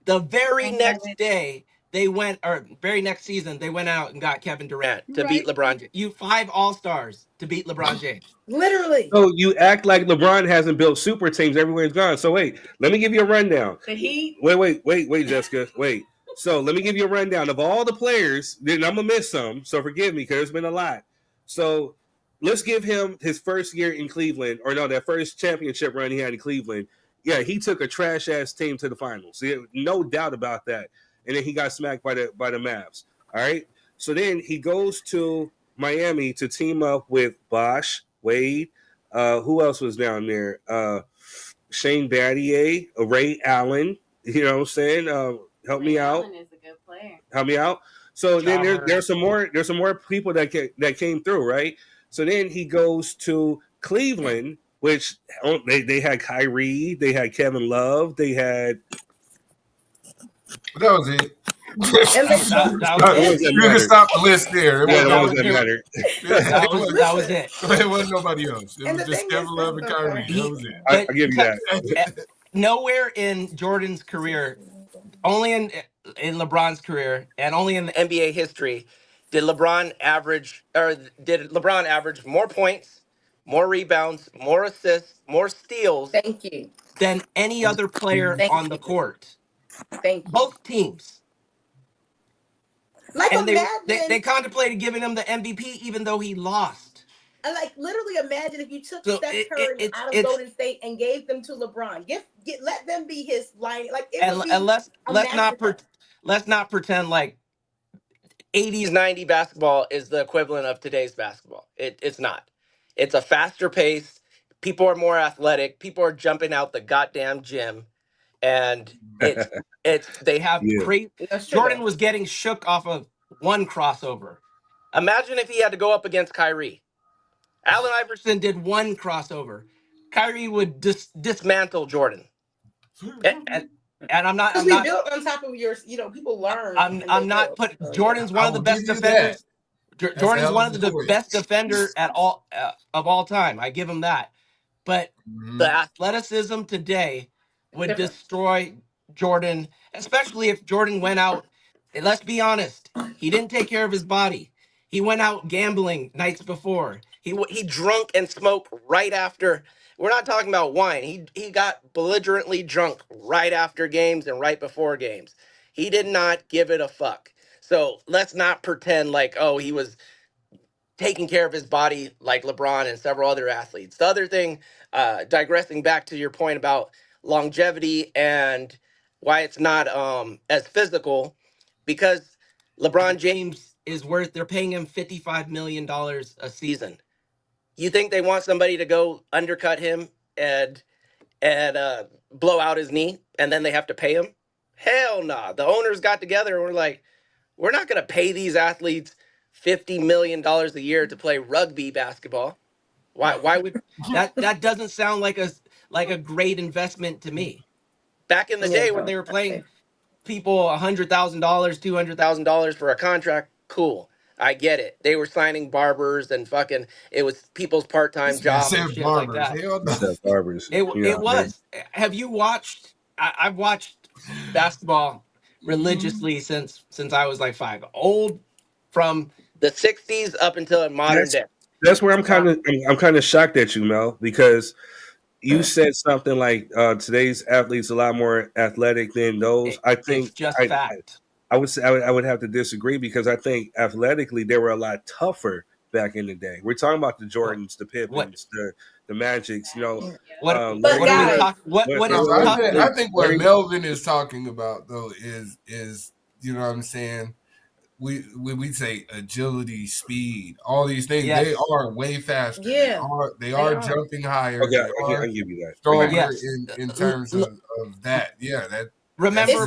the very next day very next season they went out and got Kevin Durant to beat LeBron James. 5 All-Stars to beat LeBron James. Literally. So you act like LeBron hasn't built super teams everywhere he's gone. So wait, let me give you a rundown. The Heat. Wait, Jessica. Wait. So let me give you a rundown of all the players. Then I'm gonna miss some, so forgive me because there's been a lot. So let's give him his first year in Cleveland, or no, that first championship run he had in Cleveland. Yeah, he took a trash ass team to the finals. Yeah, no doubt about that. And then he got smacked by the Mavs. All right. So then he goes to Miami to team up with Bosh, Wade. Who else was down there? Shane Battier, Ray Allen. You know what I'm saying? Help me out. Allen is a good player. Help me out. So then there's some more people that came through, right? So then he goes to Cleveland, which they had Kyrie, they had Kevin Love, they had. That was it. You can stop the list there. That was it. It wasn't nobody else. It was just Kevin Love and Kyrie. That was it. I give you that. Nowhere in Jordan's career, only in LeBron's career, and only in the NBA history, did LeBron average more points, more rebounds, more assists, more steals than any other player on the court. Both teams. Like, and they contemplated giving him the MVP even though he lost. And like, literally imagine if you took Steph Curry out of Golden State and gave them to LeBron. Let them be his line. Like, let's not pretend like 80s, 90s basketball is the equivalent of today's basketball. It's not. It's a faster pace. People are more athletic. People are jumping out the goddamn gym, and Jordan was getting shook off of one crossover. Imagine if he had to go up against Kyrie. Allen Iverson did one crossover. Kyrie would dismantle Jordan. And I'm not built on top of your, people learn. I'm not put Jordan's one of the best defenders. Jordan's one of the best defender of all time. I give him that. But the athleticism today would destroy Jordan, especially if Jordan went out. And let's be honest, he didn't take care of his body. He went out gambling nights before. He drunk and smoked right after. We're not talking about wine. He got belligerently drunk right after games and right before games. He did not give it a fuck. So let's not pretend like, he was taking care of his body like LeBron and several other athletes. The other thing, digressing back to your point about longevity and why it's not as physical, because LeBron James they're paying him $55 million a season. You think they want somebody to go undercut him and blow out his knee and then they have to pay him? Hell nah. The owners got together and were like, we're not going to pay these athletes $50 million a year to play rugby basketball. Why would that doesn't sound like a great investment to me. Back in the day when they were playing people $100,000, $200,000 for a contract, cool. I get it. They were signing barbers and fucking. It was people's part-time jobs and shit like that. Barbers. It was. Have you watched? I've watched basketball religiously since I was like 5. Old from the '60s up until modern day. That's where I'm kind of shocked at you, Mel, because you said something like today's athletes a lot more athletic than those. I think it's just fact. I would say I would have to disagree because I think athletically they were a lot tougher back in the day. We're talking about the Jordans, the Pippins, the Magics. I think what Melvin is talking about though is you know what I'm saying. When we say agility, speed, all these things, they are way faster. Yeah, they are jumping higher. Okay, I give you that. Stronger in terms of that. Yeah, that. Remember,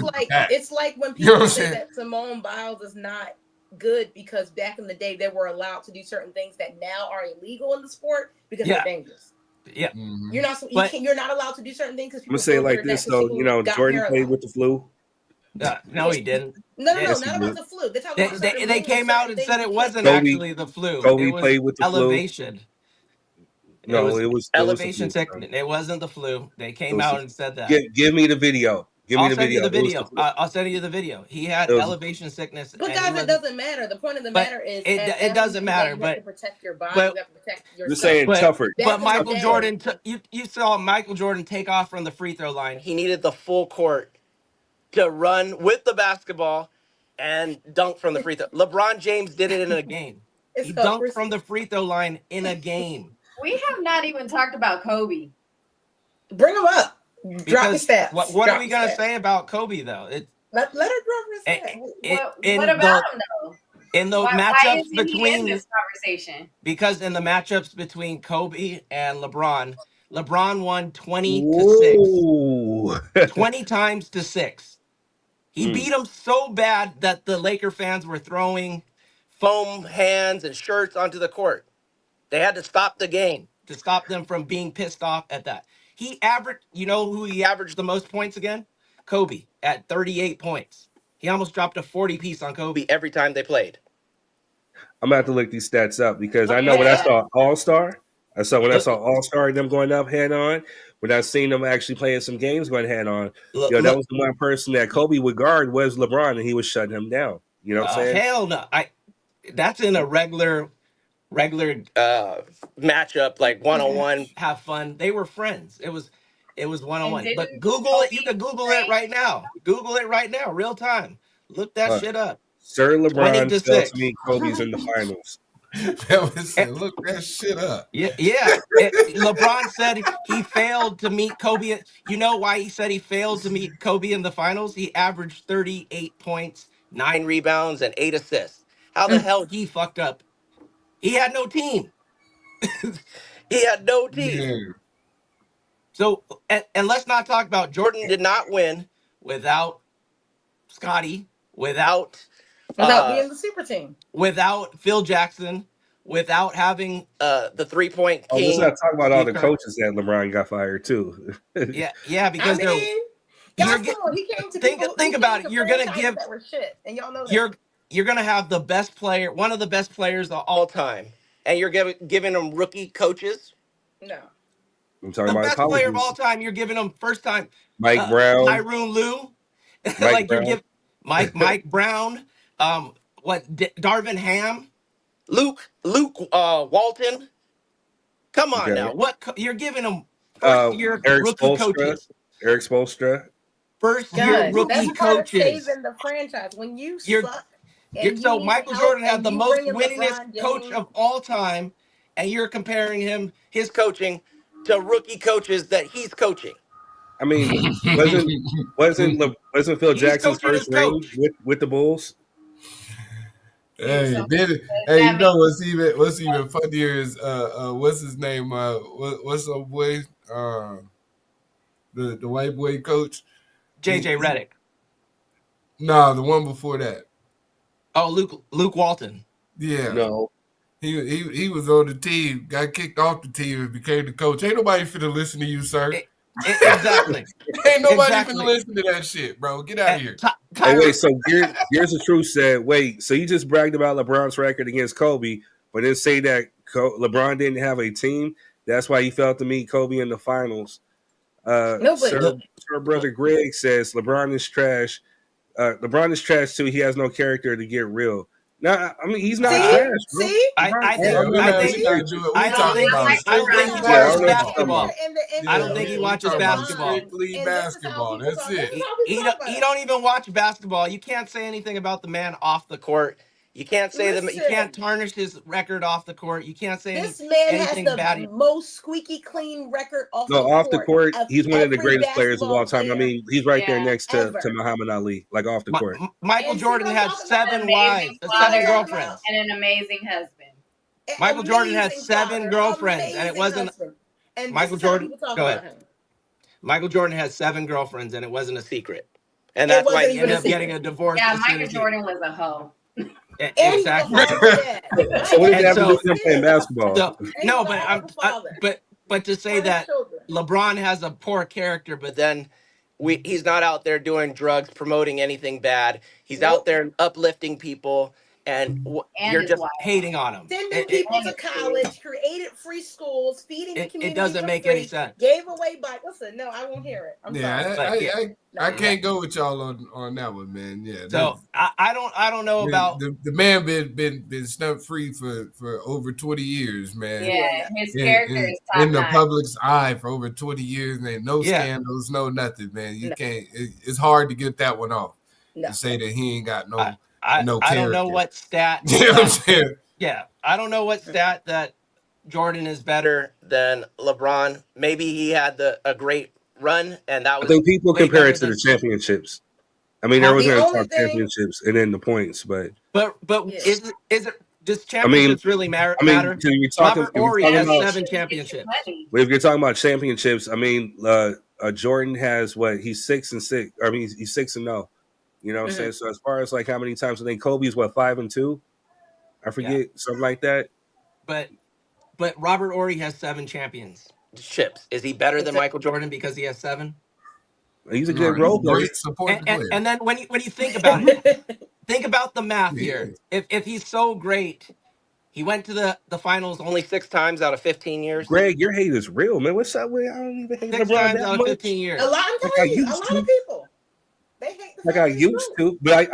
it's like when people say that Simone Biles is not good because back in the day they were allowed to do certain things that now are illegal in the sport because they're dangerous. Yeah, you're not allowed to do certain things because I'm gonna say it like this though. Jordan played with the flu. No, he didn't. No, not about the flu. They came out and said it wasn't actually the flu. Kobe played with the elevation. Flu. No, it was elevation technique. It wasn't the flu. They came out and said that. Give me the video. I'll send you the video. He had elevation sickness. But guys, it doesn't matter. The point of the matter is it doesn't matter. You have to protect your body. You have to protect yourself. You're saying tougher. But Michael Jordan, you saw Michael Jordan take off from the free throw line. He needed the full court to run with the basketball and dunk from the free throw. LeBron James did it in a game. He dunked from the free throw line in a game. We have not even talked about Kobe. Bring him up. Drop the stats. What are we gonna say about Kobe though? Let her drop her stats. What about him though? In the why matchups isn't he between in this conversation? Because in the matchups between Kobe and LeBron won 20-6. 20 times to 6. He beat him so bad that the Laker fans were throwing foam hands and shirts onto the court. They had to stop the game to stop them from being pissed off at that. He averaged, you know who he averaged the most points again? Kobe at 38 points. He almost dropped a 40 piece on Kobe every time they played. I'm gonna have to look these stats up because I know when I saw All-Star, when I saw All-Star and them going up head on, when I seen them actually playing some games going head on, that was the one person that Kobe would guard was LeBron, and he was shutting him down. You know what I'm saying? Hell no. That's in a regular matchup, like one-on-one, have fun. They were friends. It was one-on-one. But Google it. You can Google it right now. Google it right now, real time. Look that shit up. Sir LeBron failed to meet Kobe's in the finals. Look that shit up. Yeah. LeBron said he failed to meet Kobe. You know why he said he failed to meet Kobe in the finals? He averaged 38 points, 9 rebounds, and 8 assists. How the hell he fucked up? He had no team. He had no team. Yeah. So, and let's not talk about Jordan did not win without Scotty, without being the super team, without Phil Jackson, without having the 3-point king. Let's not talk about all the coaches that LeBron got fired too. yeah, because he came to think about it. You're gonna give that were shit, and y'all know that. You're gonna have the best player, one of the best players of all time, and you're giving them rookie coaches. No, I'm talking about the best player of all time. You're giving them first time Mike Brown, Tyronn Lue, like Brown. You're giving Mike Brown, Darvin Ham, Luke Walton. Come on now, what you're giving them first year rookie coaches? Eric Spoelstra. First year rookie coaches. Saving the franchise when you suck. So Michael Jordan had the most winningest coach of all time, and you're comparing his coaching to rookie coaches that he's coaching. I mean, wasn't Phil Jackson's first ring with the Bulls? Hey, you know what's even funnier is what's his name? What's the boy? The white boy coach, JJ Redick. No, the one before that. Oh, Luke Walton. Yeah. No. He was on the team, got kicked off the team and became the coach. Ain't nobody finna listen to you, sir. Exactly. Ain't nobody finna listen to that shit, bro. Get out of here. Hey, wait, so Gears the Truth said, wait, so you just bragged about LeBron's record against Kobe, but then say that LeBron didn't have a team? That's why he failed to meet Kobe in the finals. Sir Brother Greg says LeBron is trash. LeBron is trash too. He has no character to get real. No, I mean he's not trash. Bro. I don't think he watches basketball. Strictly basketball. That's it. He don't even watch basketball. You can't say anything about the man off the court. You can't say that. You can't tarnish his record off the court. You can't say this man has the most squeaky clean record off the court. No, off the court, he's one of the greatest players of all time. I mean, he's right there next to Muhammad Ali, like off the court. Michael Jordan had 7 wives, 7 girlfriends, and an amazing husband. Michael Jordan had 7 girlfriends, and it wasn't. Michael Jordan, go ahead. Michael Jordan had 7 girlfriends, and it wasn't a secret, and that's why he ended up getting a divorce. Yeah, Michael Jordan was a hoe. Exactly. So what did you have to do with him playing basketball? No, but to say that LeBron has a poor character, but then he's not out there doing drugs, promoting anything bad. He's out there uplifting people, and And you're his just wife. hating on him. Sending people to college, created free schools, feeding the community. It doesn't for make free, any sense. Gave away bikes. Listen, no, I won't hear it. I'm sorry. I can't go with y'all on that one, man. Yeah. So I don't know about the man been stunt free for over 20 years, man. Yeah, his character is top in the notch. public's eye for over 20 years, man. No scandals, no nothing, man. You can't. It's hard to get that one off. To say that he ain't got no. I don't know what stat. You know what I'm saying? Yeah, I don't know what stat that Jordan is better than LeBron. Maybe he had a great run, and that was. I think people way compare it better to the championships. I mean, there was going to talk championships and then the points, but is it does championships really matter? Robert Horry has 7 championships. If you're talking about championships, I mean, Jordan has what? He's 6-6. I mean, he's 6-0. You know what I'm saying? So as far as like how many times, I think Kobe's what, 5-2? I forget, something like that. But Robert Horry has 7 championships. Is he better than Michael Jordan because he has 7? He's a good role player. And then when you think about it, think about the math here. If he's so great, he went to the finals only 6 times out of 15 years. Greg, your hate is real, man. What's up with? I don't even hate 6 LeBron times that out of much. 15 years. A lot of people. They hate the Like I used to, but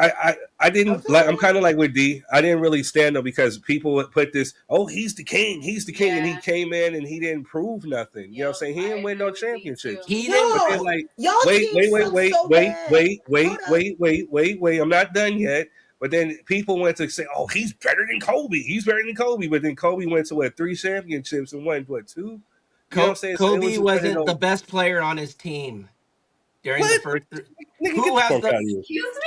I didn't like. I'm kind of like with D. I didn't really stand up because people would put this. Oh, he's the king, and he came in and he didn't prove nothing. You know what I'm saying? He didn't win no championships. He didn't. But then, like, wait. I'm not done yet. But then people went to say, oh, he's better than Kobe. But then Kobe went to what, 3 championships and won what, 2? You know what I'm saying? Kobe wasn't the best player on his team during the first 3. Who has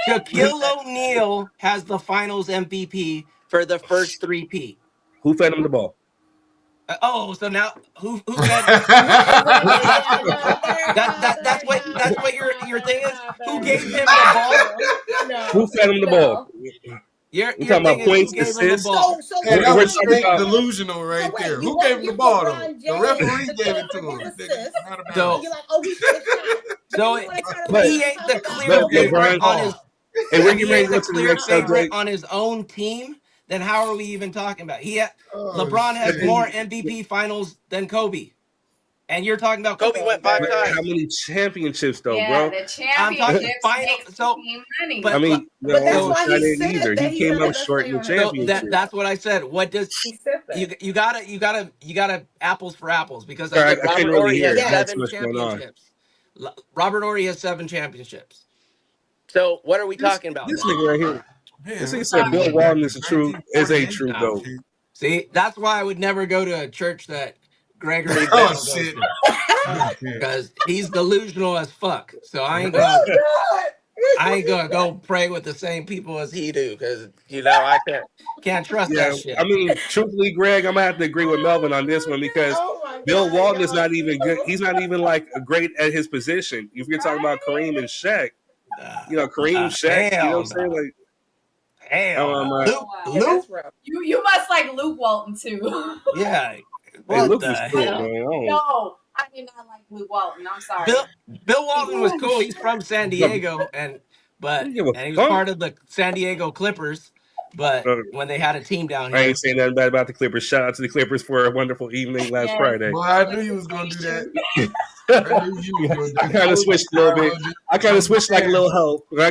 Shaquille O'Neal has the Finals MVP for the first 3-peat. Who fed him the ball? So now who fed? That's what your thing is. Who gave him the ball? Who fed him the ball? You're talking about points, assists. That was delusional right there. Who gave him the ball though? The referee gave it to him. So he ain't the clear favorite on his. And we're getting ready to go to the next subject on his own team. Then how are we even talking about? LeBron has more MVP finals than Kobe, and you're talking about Kobe went 5 times. How many championships though, Yeah, bro? the championships makes the team money. But that's why he said either. He came up short in the championship. That's what I said. What does you gotta apples for apples because I Robert can't Horry really has hear 7 championships. Robert Horry has 7 championships. So what are we talking about? This nigga right here. This nigga said Bill Walton is a true GOAT. See, that's why I would never go to a church that Gregory goes to. Because he's delusional as fuck. So I ain't gonna go pray with the same people as he do because I can't trust that shit. I mean, truthfully, Greg, I'm gonna have to agree with Melvin on this one because Bill Walton is not even good. He's not even like great at his position. If you're talking about Kareem and Shaq, Kareem, Shaq, you know what I'm saying? Like, Luke, you must like Luke Walton too. Yeah. Luke was cool, man. No, I did not like Luke Walton. I'm sorry. Bill Walton was cool. He's from San Diego, and he was part of the San Diego Clippers. But when they had a team down here, I ain't saying nothing bad about the Clippers. Shout out to the Clippers for a wonderful evening last Friday. Well, I knew you was gonna do that. I kind of switched a little bit. I kind of switched like a little help. They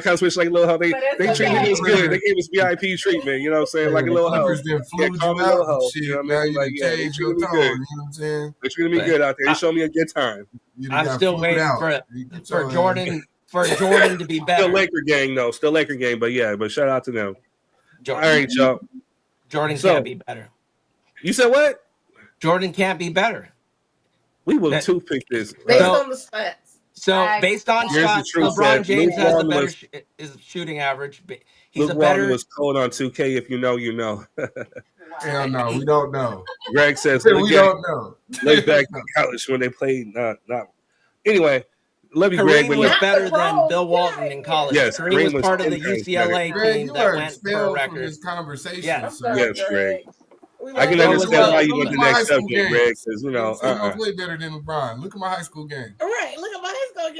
treated us good. They gave us VIP treatment. You know what I'm saying? Like a little help. Now you change your tone. You know what I'm saying? They treated me good out there. They showed me a good time. I'm still waiting for Jordan to be better. Still Laker gang though. Still Laker gang. But shout out to them. All right, y'all. Jordan can't be better. You said what? Jordan can't be better. We will toothpick this. Based on the stats. So based on shots, LeBron James has the better shooting average. Luke Walton was cold on 2K. If you know, you know. Hell no, we don't know. Greg says we don't know. Lay back in college when they played. Not. Anyway, love you, Kareem Greg. was better than Bill Walton in college. Yes, Kareem was part of the UCLA team that went for a record. This conversation. Yes, Greg. I can understand why you went to the next subject, Greg, because I play better than LeBron. Look at my high school game. All right, look at my high school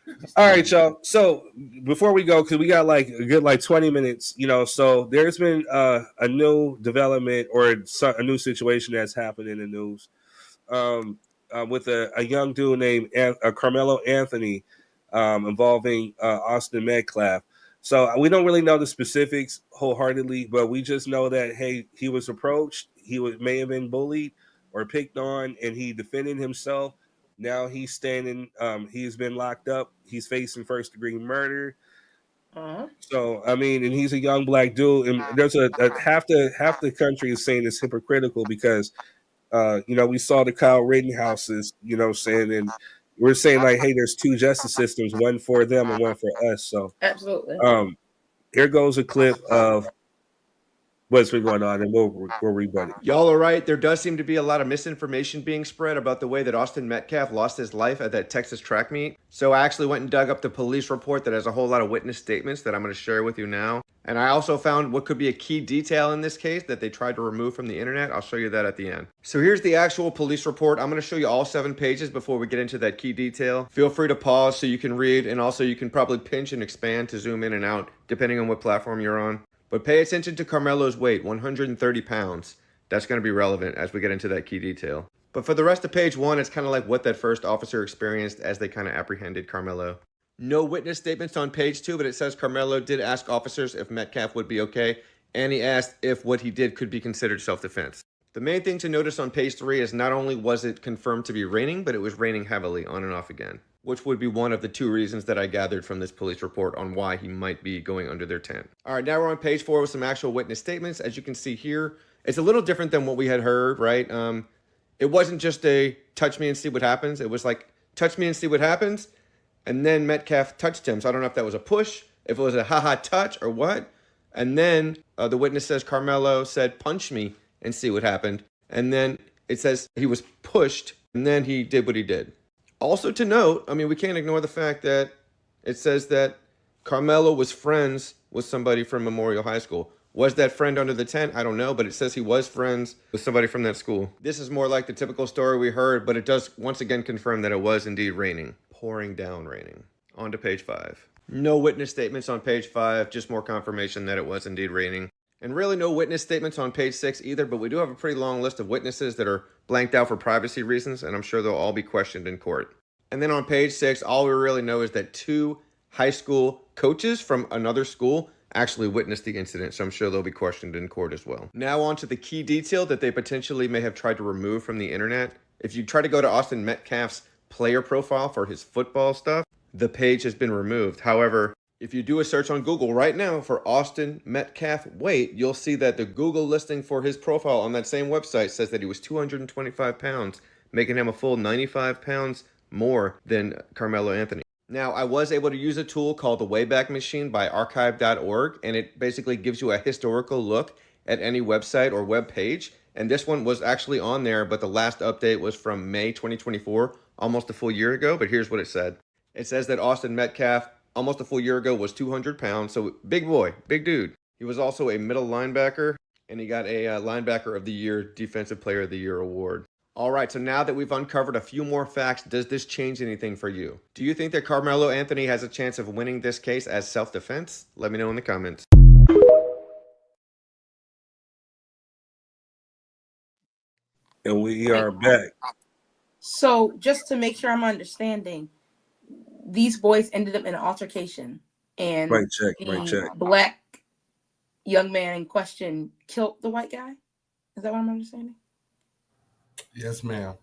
game. All right, y'all. So before we go, because we got like a good 20 minutes, so there's been a new development or a new situation that's happened in the news with a young dude named Carmelo Anthony involving Austin Metcalf. So we don't really know the specifics wholeheartedly, but we just know that, hey, he was approached, may have been bullied or picked on, and he defended himself. Now he's standing. He's been locked up. He's facing first-degree murder. So I mean, and he's a young black dude, and there's half the country is saying it's hypocritical because we saw the Kyle Rittenhouses, saying, and we're saying like, hey, there's two justice systems, one for them and one for us. So absolutely. Here goes a clip of what's been going on, and we'll rebut it. Y'all are right. There does seem to be a lot of misinformation being spread about the way that Austin Metcalf lost his life at that Texas track meet. So I actually went and dug up the police report that has a whole lot of witness statements that I'm going to share with you now. And I also found what could be a key detail in this case that they tried to remove from the internet. I'll show you that at the end. So here's the actual police report. I'm going to show you all 7 pages before we get into that key detail. Feel free to pause so you can read, and also you can probably pinch and expand to zoom in and out depending on what platform you're on. But pay attention to Carmelo's weight, 130 pounds. That's going to be relevant as we get into that key detail. But for the rest of page 1, it's kind of like what that first officer experienced as they kind of apprehended Carmelo. No witness statements on page 2, but it says Carmelo did ask officers if Metcalf would be okay, and he asked if what he did could be considered self-defense. The main thing to notice on page 3 is not only was it confirmed to be raining, but it was raining heavily on and off again, which would be one of the 2 reasons that I gathered from this police report on why he might be going under their tent. All right, now we're on page 4 with some actual witness statements. As you can see here, it's a little different than what we had heard, right? It wasn't just a touch me and see what happens. It was like, touch me and see what happens. And then Metcalf touched him. So I don't know if that was a push, if it was a ha-ha touch or what. And then the witness says Carmelo said, punch me and see what happened. And then it says he was pushed and then he did what he did. Also to note, I mean, we can't ignore the fact that it says that Carmelo was friends with somebody from Memorial High School. Was that friend under the tent? I don't know, but it says he was friends with somebody from that school. This is more like the typical story we heard, but it does once again confirm that it was indeed raining. Pouring down raining. On to page 5. No witness statements on page 5, just more confirmation that it was indeed raining. And really no witness statements on page 6 either, but we do have a pretty long list of witnesses that are blanked out for privacy reasons, and I'm sure they'll all be questioned in court. And then on page 6, all we really know is that 2 high school coaches from another school actually witnessed the incident, so I'm sure they'll be questioned in court as well. Now on to the key detail that they potentially may have tried to remove from the internet. If you try to go to Austin Metcalf's player profile for his football stuff, the page has been removed. However, if you do a search on Google right now for Austin Metcalf weight, you'll see that the Google listing for his profile on that same website says that he was 225 pounds, making him a full 95 pounds more than Carmelo Anthony. Now, I was able to use a tool called the Wayback Machine by archive.org, and it basically gives you a historical look at any website or web page. And this one was actually on there, but the last update was from May 2024, almost a full year ago. But here's what it said. It says that Austin Metcalf, almost a full year ago, was 200 pounds. So big boy, big dude. He was also a middle linebacker, and he got a Linebacker of the Year, Defensive Player of the Year award. All right, so now that we've uncovered a few more facts, does this change anything for you? Do you think that Carmelo Anthony has a chance of winning this case as self-defense? Let me know in the comments. And we are back. So just to make sure I'm understanding, these boys ended up in an altercation, and Mic check. black young man in question killed the white guy? Is that what I'm understanding? Yes, ma'am.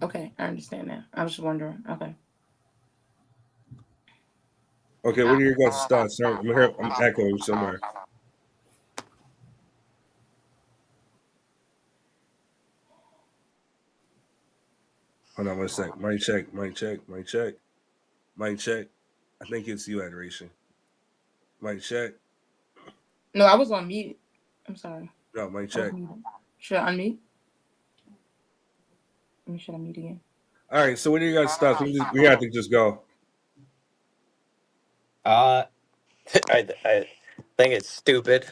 Okay, I understand now. I was just wondering. Okay, what are your guys' thoughts? I'm echoing somewhere. Hold on one sec. Mic check. I think it's you, Adoration. Mic check. no, I was on mute. I'm sorry. No, mic check. Should I unmute? Should I mute again? All right, so what are your guys' thoughts? We have to just go. I think it's stupid.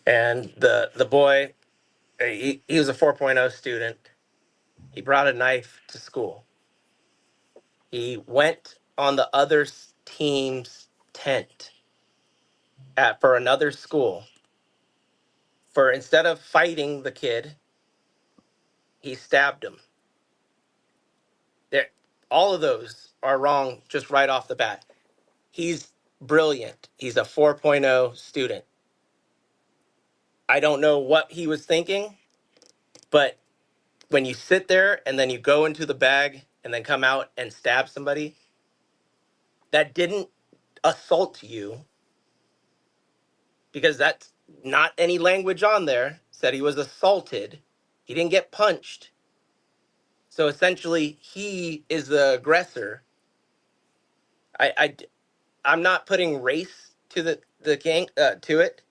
And the boy, he was a 4.0 student, He brought a knife to school. He went on the other team's tent for another school. For instead of fighting the kid, he stabbed him. There, all of those are wrong just right off the bat. He's brilliant. He's a 4.0 student. I don't know what he was thinking, but when you sit there and then you go into the bag and then come out and stab somebody that didn't assault you, because that's not any language on there, said he was assaulted. He didn't get punched. So essentially, he is the aggressor. I'm not putting race to the gang to it,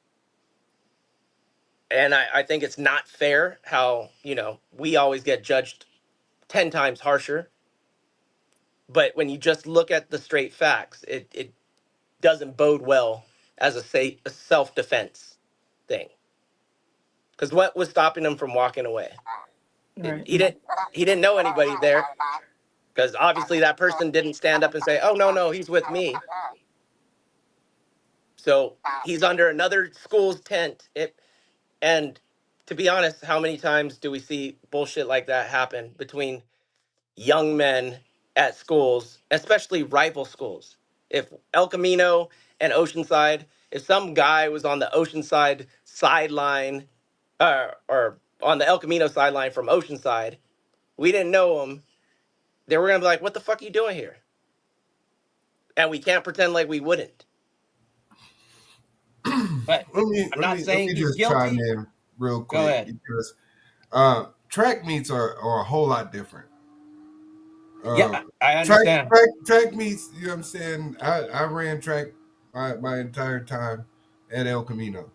and I think it's not fair how we always get judged 10 times harsher. But when you just look at the straight facts, it doesn't bode well as a self-defense thing. Because what was stopping him from walking away? Right. He didn't know anybody there, because obviously that person didn't stand up and say, "Oh no, he's with me." So he's under another school's tent. And to be honest, how many times do we see bullshit like that happen between young men at schools, especially rival schools? If El Camino and Oceanside, if some guy was on the Oceanside sideline or on the El Camino sideline from Oceanside, we didn't know him, they were going to be like, "What the fuck are you doing here?" And we can't pretend like we wouldn't. But I'm not saying he's just guilty. chime in real quick. Go ahead. Because track meets are a whole lot different. Yeah, I understand. Track meets, you know what I'm saying? I ran track my entire time at El Camino.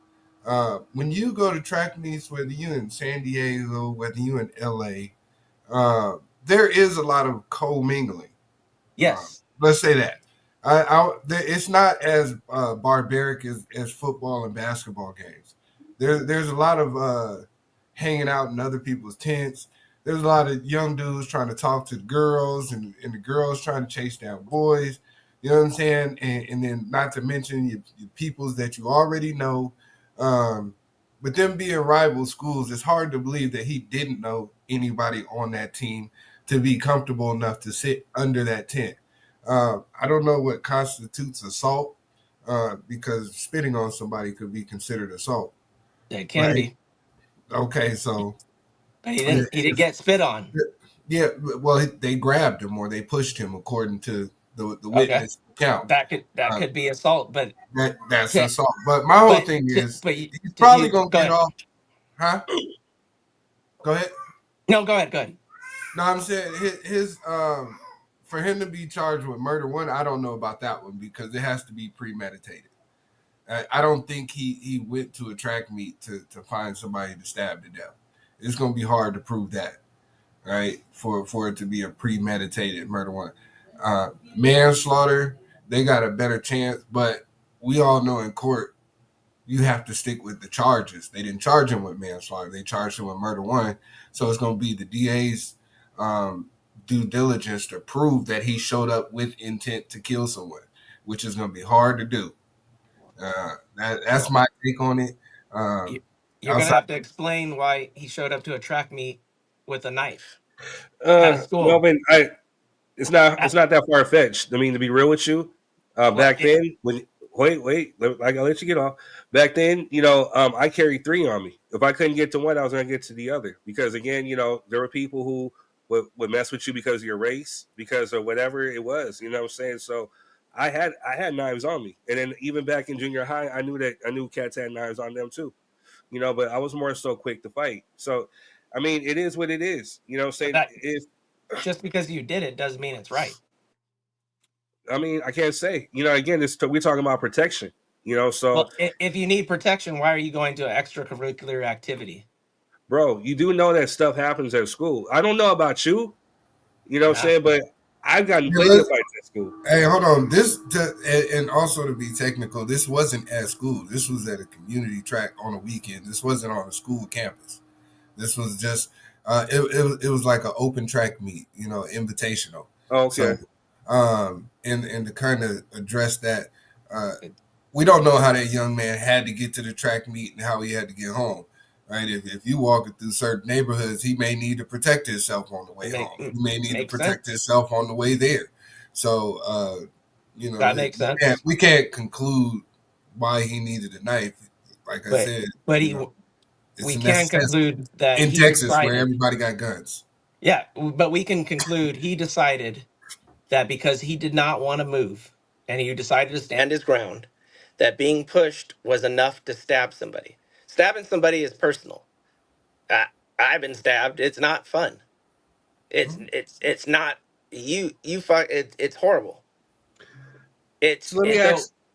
When you go to track meets, whether you in San Diego, whether you in LA, there is a lot of co-mingling. Yes. Let's say that. It's not as barbaric as football and basketball games. There's a lot of hanging out in other people's tents. There's a lot of young dudes trying to talk to the girls, and the girls trying to chase down boys. You know what I'm saying? And then not to mention your peoples that you already know. But them being rival schools, it's hard to believe that he didn't know anybody on that team to be comfortable enough to sit under that tent. I don't know what constitutes assault, because spitting on somebody could be considered assault. It can be. Okay, so. But he didn't get spit on. Yeah, well, they grabbed him or they pushed him, according to the witness account. That could be assault, but that's assault. But my whole thing is, he's probably gonna get off. Huh? Go ahead. No, go ahead. No, I'm saying his for him to be charged with murder, one, I don't know about that one, because it has to be premeditated. I don't think he went to a track meet to find somebody to stab to death. It's going to be hard to prove that, right? For it to be a premeditated murder one. Manslaughter, they got a better chance, but we all know in court, you have to stick with the charges. They didn't charge him with manslaughter. They charged him with murder one. So it's going to be the DA's due diligence to prove that he showed up with intent to kill someone, which is going to be hard to do. That's my take on it. You're going to have to explain why he showed up to a track meet with a knife at school. No, but it's not that far fetched. I mean, to be real with you, back then, when I gotta let you get off. Back then, I carried 3 on me. If I couldn't get to one, I was gonna get to the other, because again, there were people who would mess with you because of your race, because of whatever it was. You know what I'm saying? So I had knives on me, and then even back in junior high, I knew cats had knives on them too. But I was more so quick to fight. So, I mean, it is what it is. You know what I'm saying? Just because you did it doesn't mean it's right. I mean, I can't say. Again, we're talking about protection. So well, if you need protection, why are you going to an extracurricular activity? Bro, you do know that stuff happens at school. I don't know about you. You know what I'm saying? But I've gotten plenty of fights at school. Hey, hold on. And also to be technical, this wasn't at school. This was at a community track on a weekend. This wasn't on a school campus. This was just It was like an open track meet, invitational. Oh, okay. So, and to kind of address that, we don't know how that young man had to get to the track meet and how he had to get home. Right? If you walking through certain neighborhoods, he may need to protect himself on the way home. He may need to protect himself on the way there. So, that makes sense. We can't conclude why he needed a knife. Like I said, but we can conclude that in Texas, where everybody got guns. Yeah, but we can conclude he decided that because he did not want to move and he decided to stand his ground, that being pushed was enough to stab somebody. Stabbing somebody is personal. I've been stabbed. It's not fun. It's not it's horrible.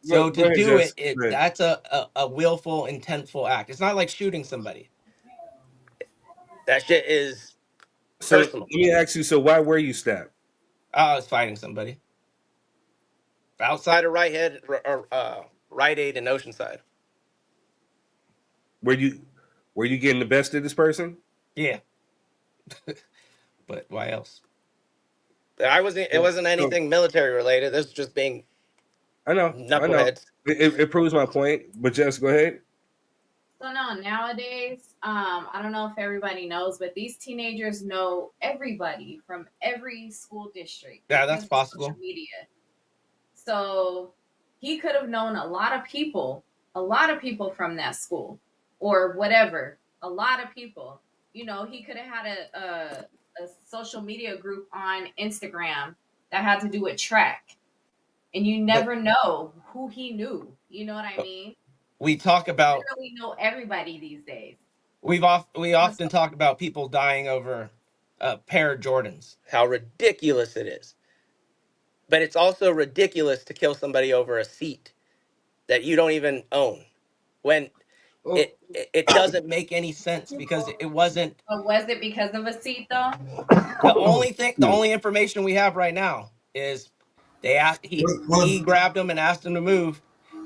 So to do it, that's a willful, intentful act. It's not like shooting somebody. That shit is personal. Let me ask you. So why were you stabbed? I was fighting somebody outside of Right Aid in Oceanside. Were you getting the best of this person? Yeah. But why else? It wasn't anything military related. This was just being knuckleheads. It proves my point. But just go ahead. So no, nowadays, I don't know if everybody knows, but these teenagers know everybody from every school district. Yeah, that's possible. Social media. So he could have known a lot of people from that school or whatever. A lot of people. He could have had a social media group on Instagram that had to do with track. And you never know who he knew. You know what I mean? We talk about. We literally know everybody these days. We often talk about people dying over a pair of Jordans. How ridiculous it is. But it's also ridiculous to kill somebody over a seat that you don't even own. When it doesn't make any sense because it wasn't. But was it because of a seat though? The only information we have right now is he grabbed him and asked him to move,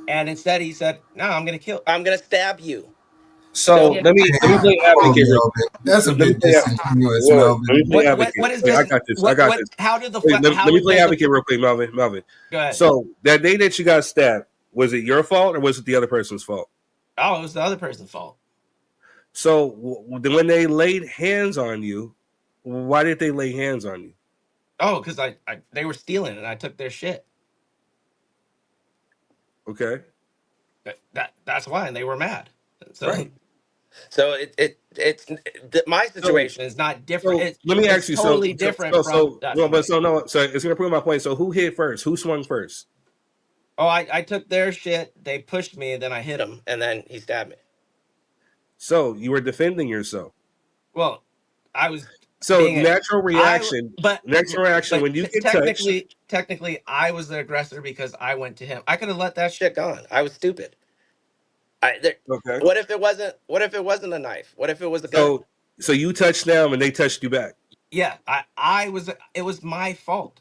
and instead he said, "No, I'm gonna stab you." So let me play advocate. That's a bit disingenuous, Melvin. Let me play advocate. What is this? I got this. I got this. How did the? Let me play advocate real quick, Melvin. Go ahead. So that day that you got stabbed, was it your fault or was it the other person's fault? Oh, it was the other person's fault. So when they laid hands on you, why did they lay hands on you? Oh, because they were stealing and I took their shit. Okay. That's why, and they were mad. So, right. So it's my situation is not different. So, let me ask you. Totally different. So it's gonna prove my point. So who hit first? Who swung first? Oh, I took their shit. They pushed me, and then I hit him, and then he stabbed me. So you were defending yourself. Well, I was. So natural reaction. When you get touched. Technically, I was the aggressor because I went to him. I could have let that shit go. I was stupid. Okay. What if it wasn't a knife? What if it was a gun? So you touched them and they touched you back. Yeah, it was my fault.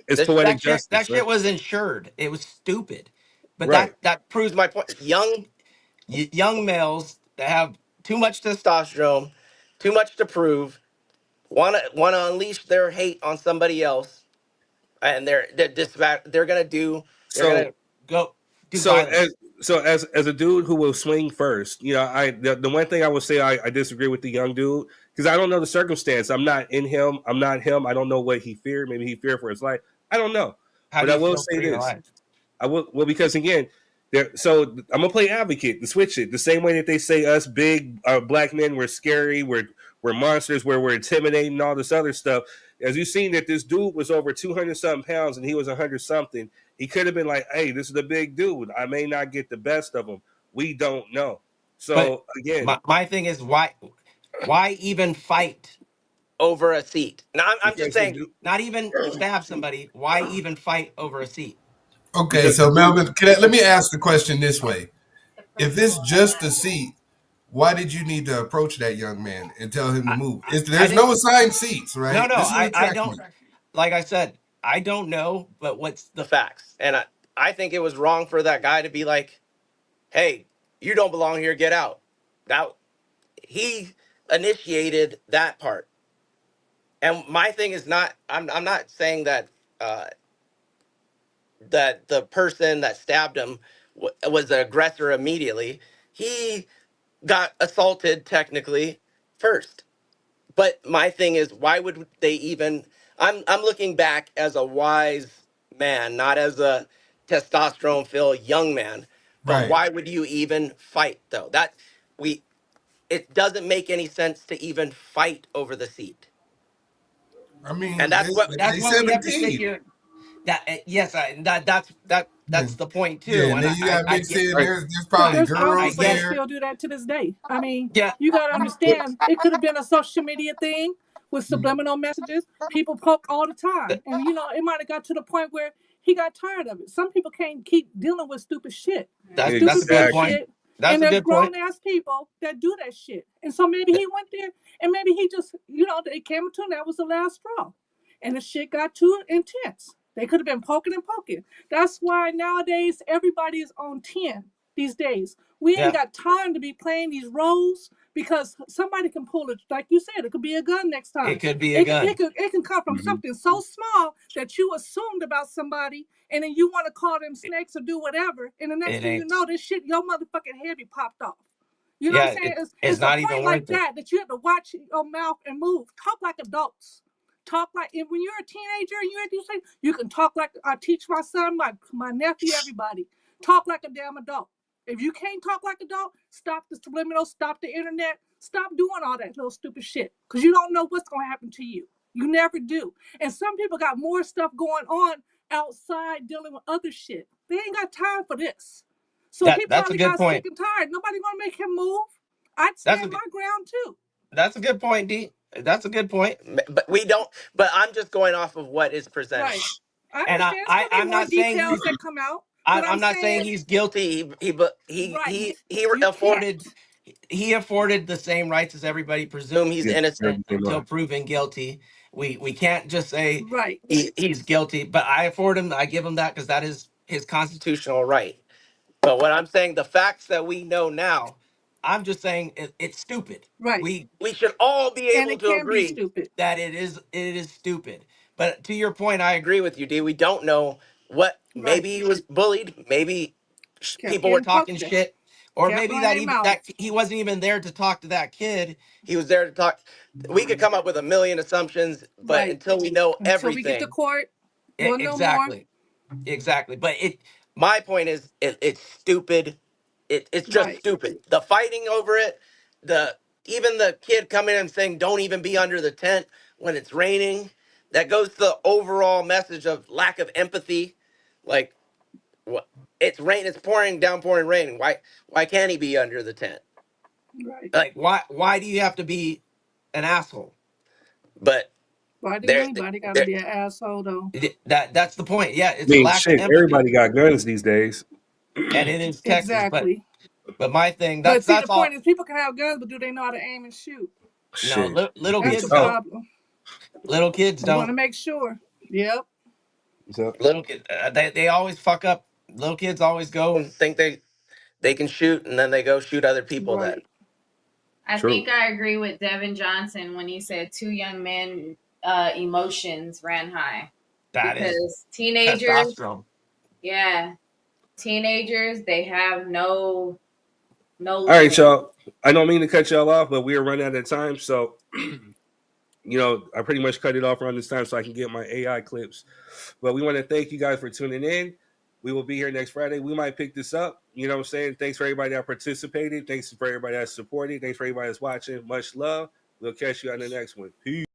It's poetic justice. That shit was insured. It was stupid. But that proves my point. Young males that have too much testosterone, too much to prove, want to unleash their hate on somebody else, and they're gonna go do violence. So as a dude who will swing first, the one thing I will say I disagree with the young dude because I don't know the circumstance. I'm not in him. I'm not him. I don't know what he feared. Maybe he feared for his life. I don't know. But I will say this. I will because again, so I'm gonna play advocate to switch it the same way that they say us big black men we're scary, we're monsters, we're intimidating, all this other stuff. As you've seen that this dude was over 200 something pounds and he was 100 something. He could have been like, hey, this is a big dude. I may not get the best of him. We don't know. So again, my thing is why even fight over a seat? Now I'm just saying, not even stab somebody. Why even fight over a seat? Okay, so Melvin, let me ask the question this way: if it's just a seat, why did you need to approach that young man and tell him to move? There's no assigned seats, right? No, I don't. Like I said, I don't know, but what's the facts? And I think it was wrong for that guy to be like, hey, you don't belong here, get out. Now, he initiated that part. And my thing is not, I'm not saying that that the person that stabbed him was the aggressor immediately. He got assaulted technically first. But my thing is, why would they even? I'm looking back as a wise man, not as a testosterone filled young man. But Right. why would you even fight though? That we it doesn't make any sense to even fight over the seat. I mean, And that's what they we have to sit 17. here. That yes, that's the point Yeah, too. and And then you got I Mitch get saying there's But probably there's probably I girls people get that it. there. still do that to this day. I mean, Yeah, you got to understand, it could have been a social media thing with subliminal messages. People poke all the time. And, it might have got to the point where he got tired of it. Some people can't keep dealing with stupid shit. that's Stupid a good bitch point. Exactly. shit. That's And a there's good point. grown ass people that do that shit. And so maybe he went there and maybe he just, it came to him that was the last straw. And the shit got too intense. They could have been poking and poking. That's why nowadays everybody is on 10 these days. We ain't Yeah, got time to be playing these roles because somebody can pull it. Like you said, it could be a gun next time. it could be a It, it, gun. could, it can come from something so small that you assumed about somebody and then you want to call them snakes or do whatever. And the next It thing you ain't. know, this shit, your motherfucking head be popped off. You know what Yeah, I'm saying? it's It's a not point even like worth it. that you have to watch your mouth and move. Talk like adults. Talk like, and when you're a teenager and you're at these things, you can talk like, I teach my son, my nephew, everybody. Talk like a damn adult. If you can't talk like an adult, stop the subliminal, stop the internet, stop doing all that little stupid shit. Because you don't know what's going to happen to you. You never do. And some people got more stuff going on outside dealing with other shit. They ain't got time for this. So he That's a probably good got sick point. and tired. Nobody going to make him move. I'd That's a stand my ground too. That's a good point, D. That's a good point. But we don't. But I'm just going off of what is presented. Right. I And understand. It's going to be I'm more not saying details he's. that come out. But I'm I'm not saying saying, he's guilty. right, He you can't. afforded the same rights as everybody. Presume he's Yes, innocent you're until right. proven guilty. We can't just say Right. he's guilty. But I afford him. I give him that because that is his constitutional right. But what I'm saying, the facts that we know now, I'm just saying it's stupid. Right. We should all be And able it to can be agree stupid. that it is stupid. But to your point, I agree with you, D. We don't know what. Right. Maybe he was bullied. Maybe Kept people were getting talking poked at. shit, or Kept maybe running their mouth. that he wasn't even there to talk to that kid. He was there to talk. We could come up with a million assumptions, but Right. until we know Until we get to everything, court, we'll know more. exactly. But my point is, it's stupid. It's just Right. stupid. The fighting over it, even the kid coming in and saying, "Don't even be under the tent when it's raining." That goes to the overall message of lack of empathy. Like, what? It's rain. It's pouring rain. Why can't he be under the tent? Right. Like, why do you have to be an asshole? But Why do there, anybody got to there be an asshole though? that's the point. Yeah, I it's a mean, lack of shit, empathy, everybody got guns these days. and it is Texas. Exactly. But my thing, But see, the that's all. point is, people can have guns, but do they know how to aim and shoot? No, Shit. little That's kids the don't. problem. Little kids You want don't. to make sure. Yep. So, Little kid, they always fuck up. Little kids always go and think they can shoot, and then they go shoot other people. Right. I true. think I agree with Devin Johnson when he said two young men emotions ran high. That is because teenagers, testosterone. yeah, teenagers, they have no all right, limit. y'all. I don't mean to cut y'all off, but we are running out of time. So, I pretty much cut it off around this time so I can get my AI clips. But we want to thank you guys for tuning in. We will be here next Friday. We might pick this up. You know what I'm saying? Thanks for everybody that participated. Thanks for everybody that supported. Thanks for everybody that's watching. Much love. We'll catch you on the next one. Peace.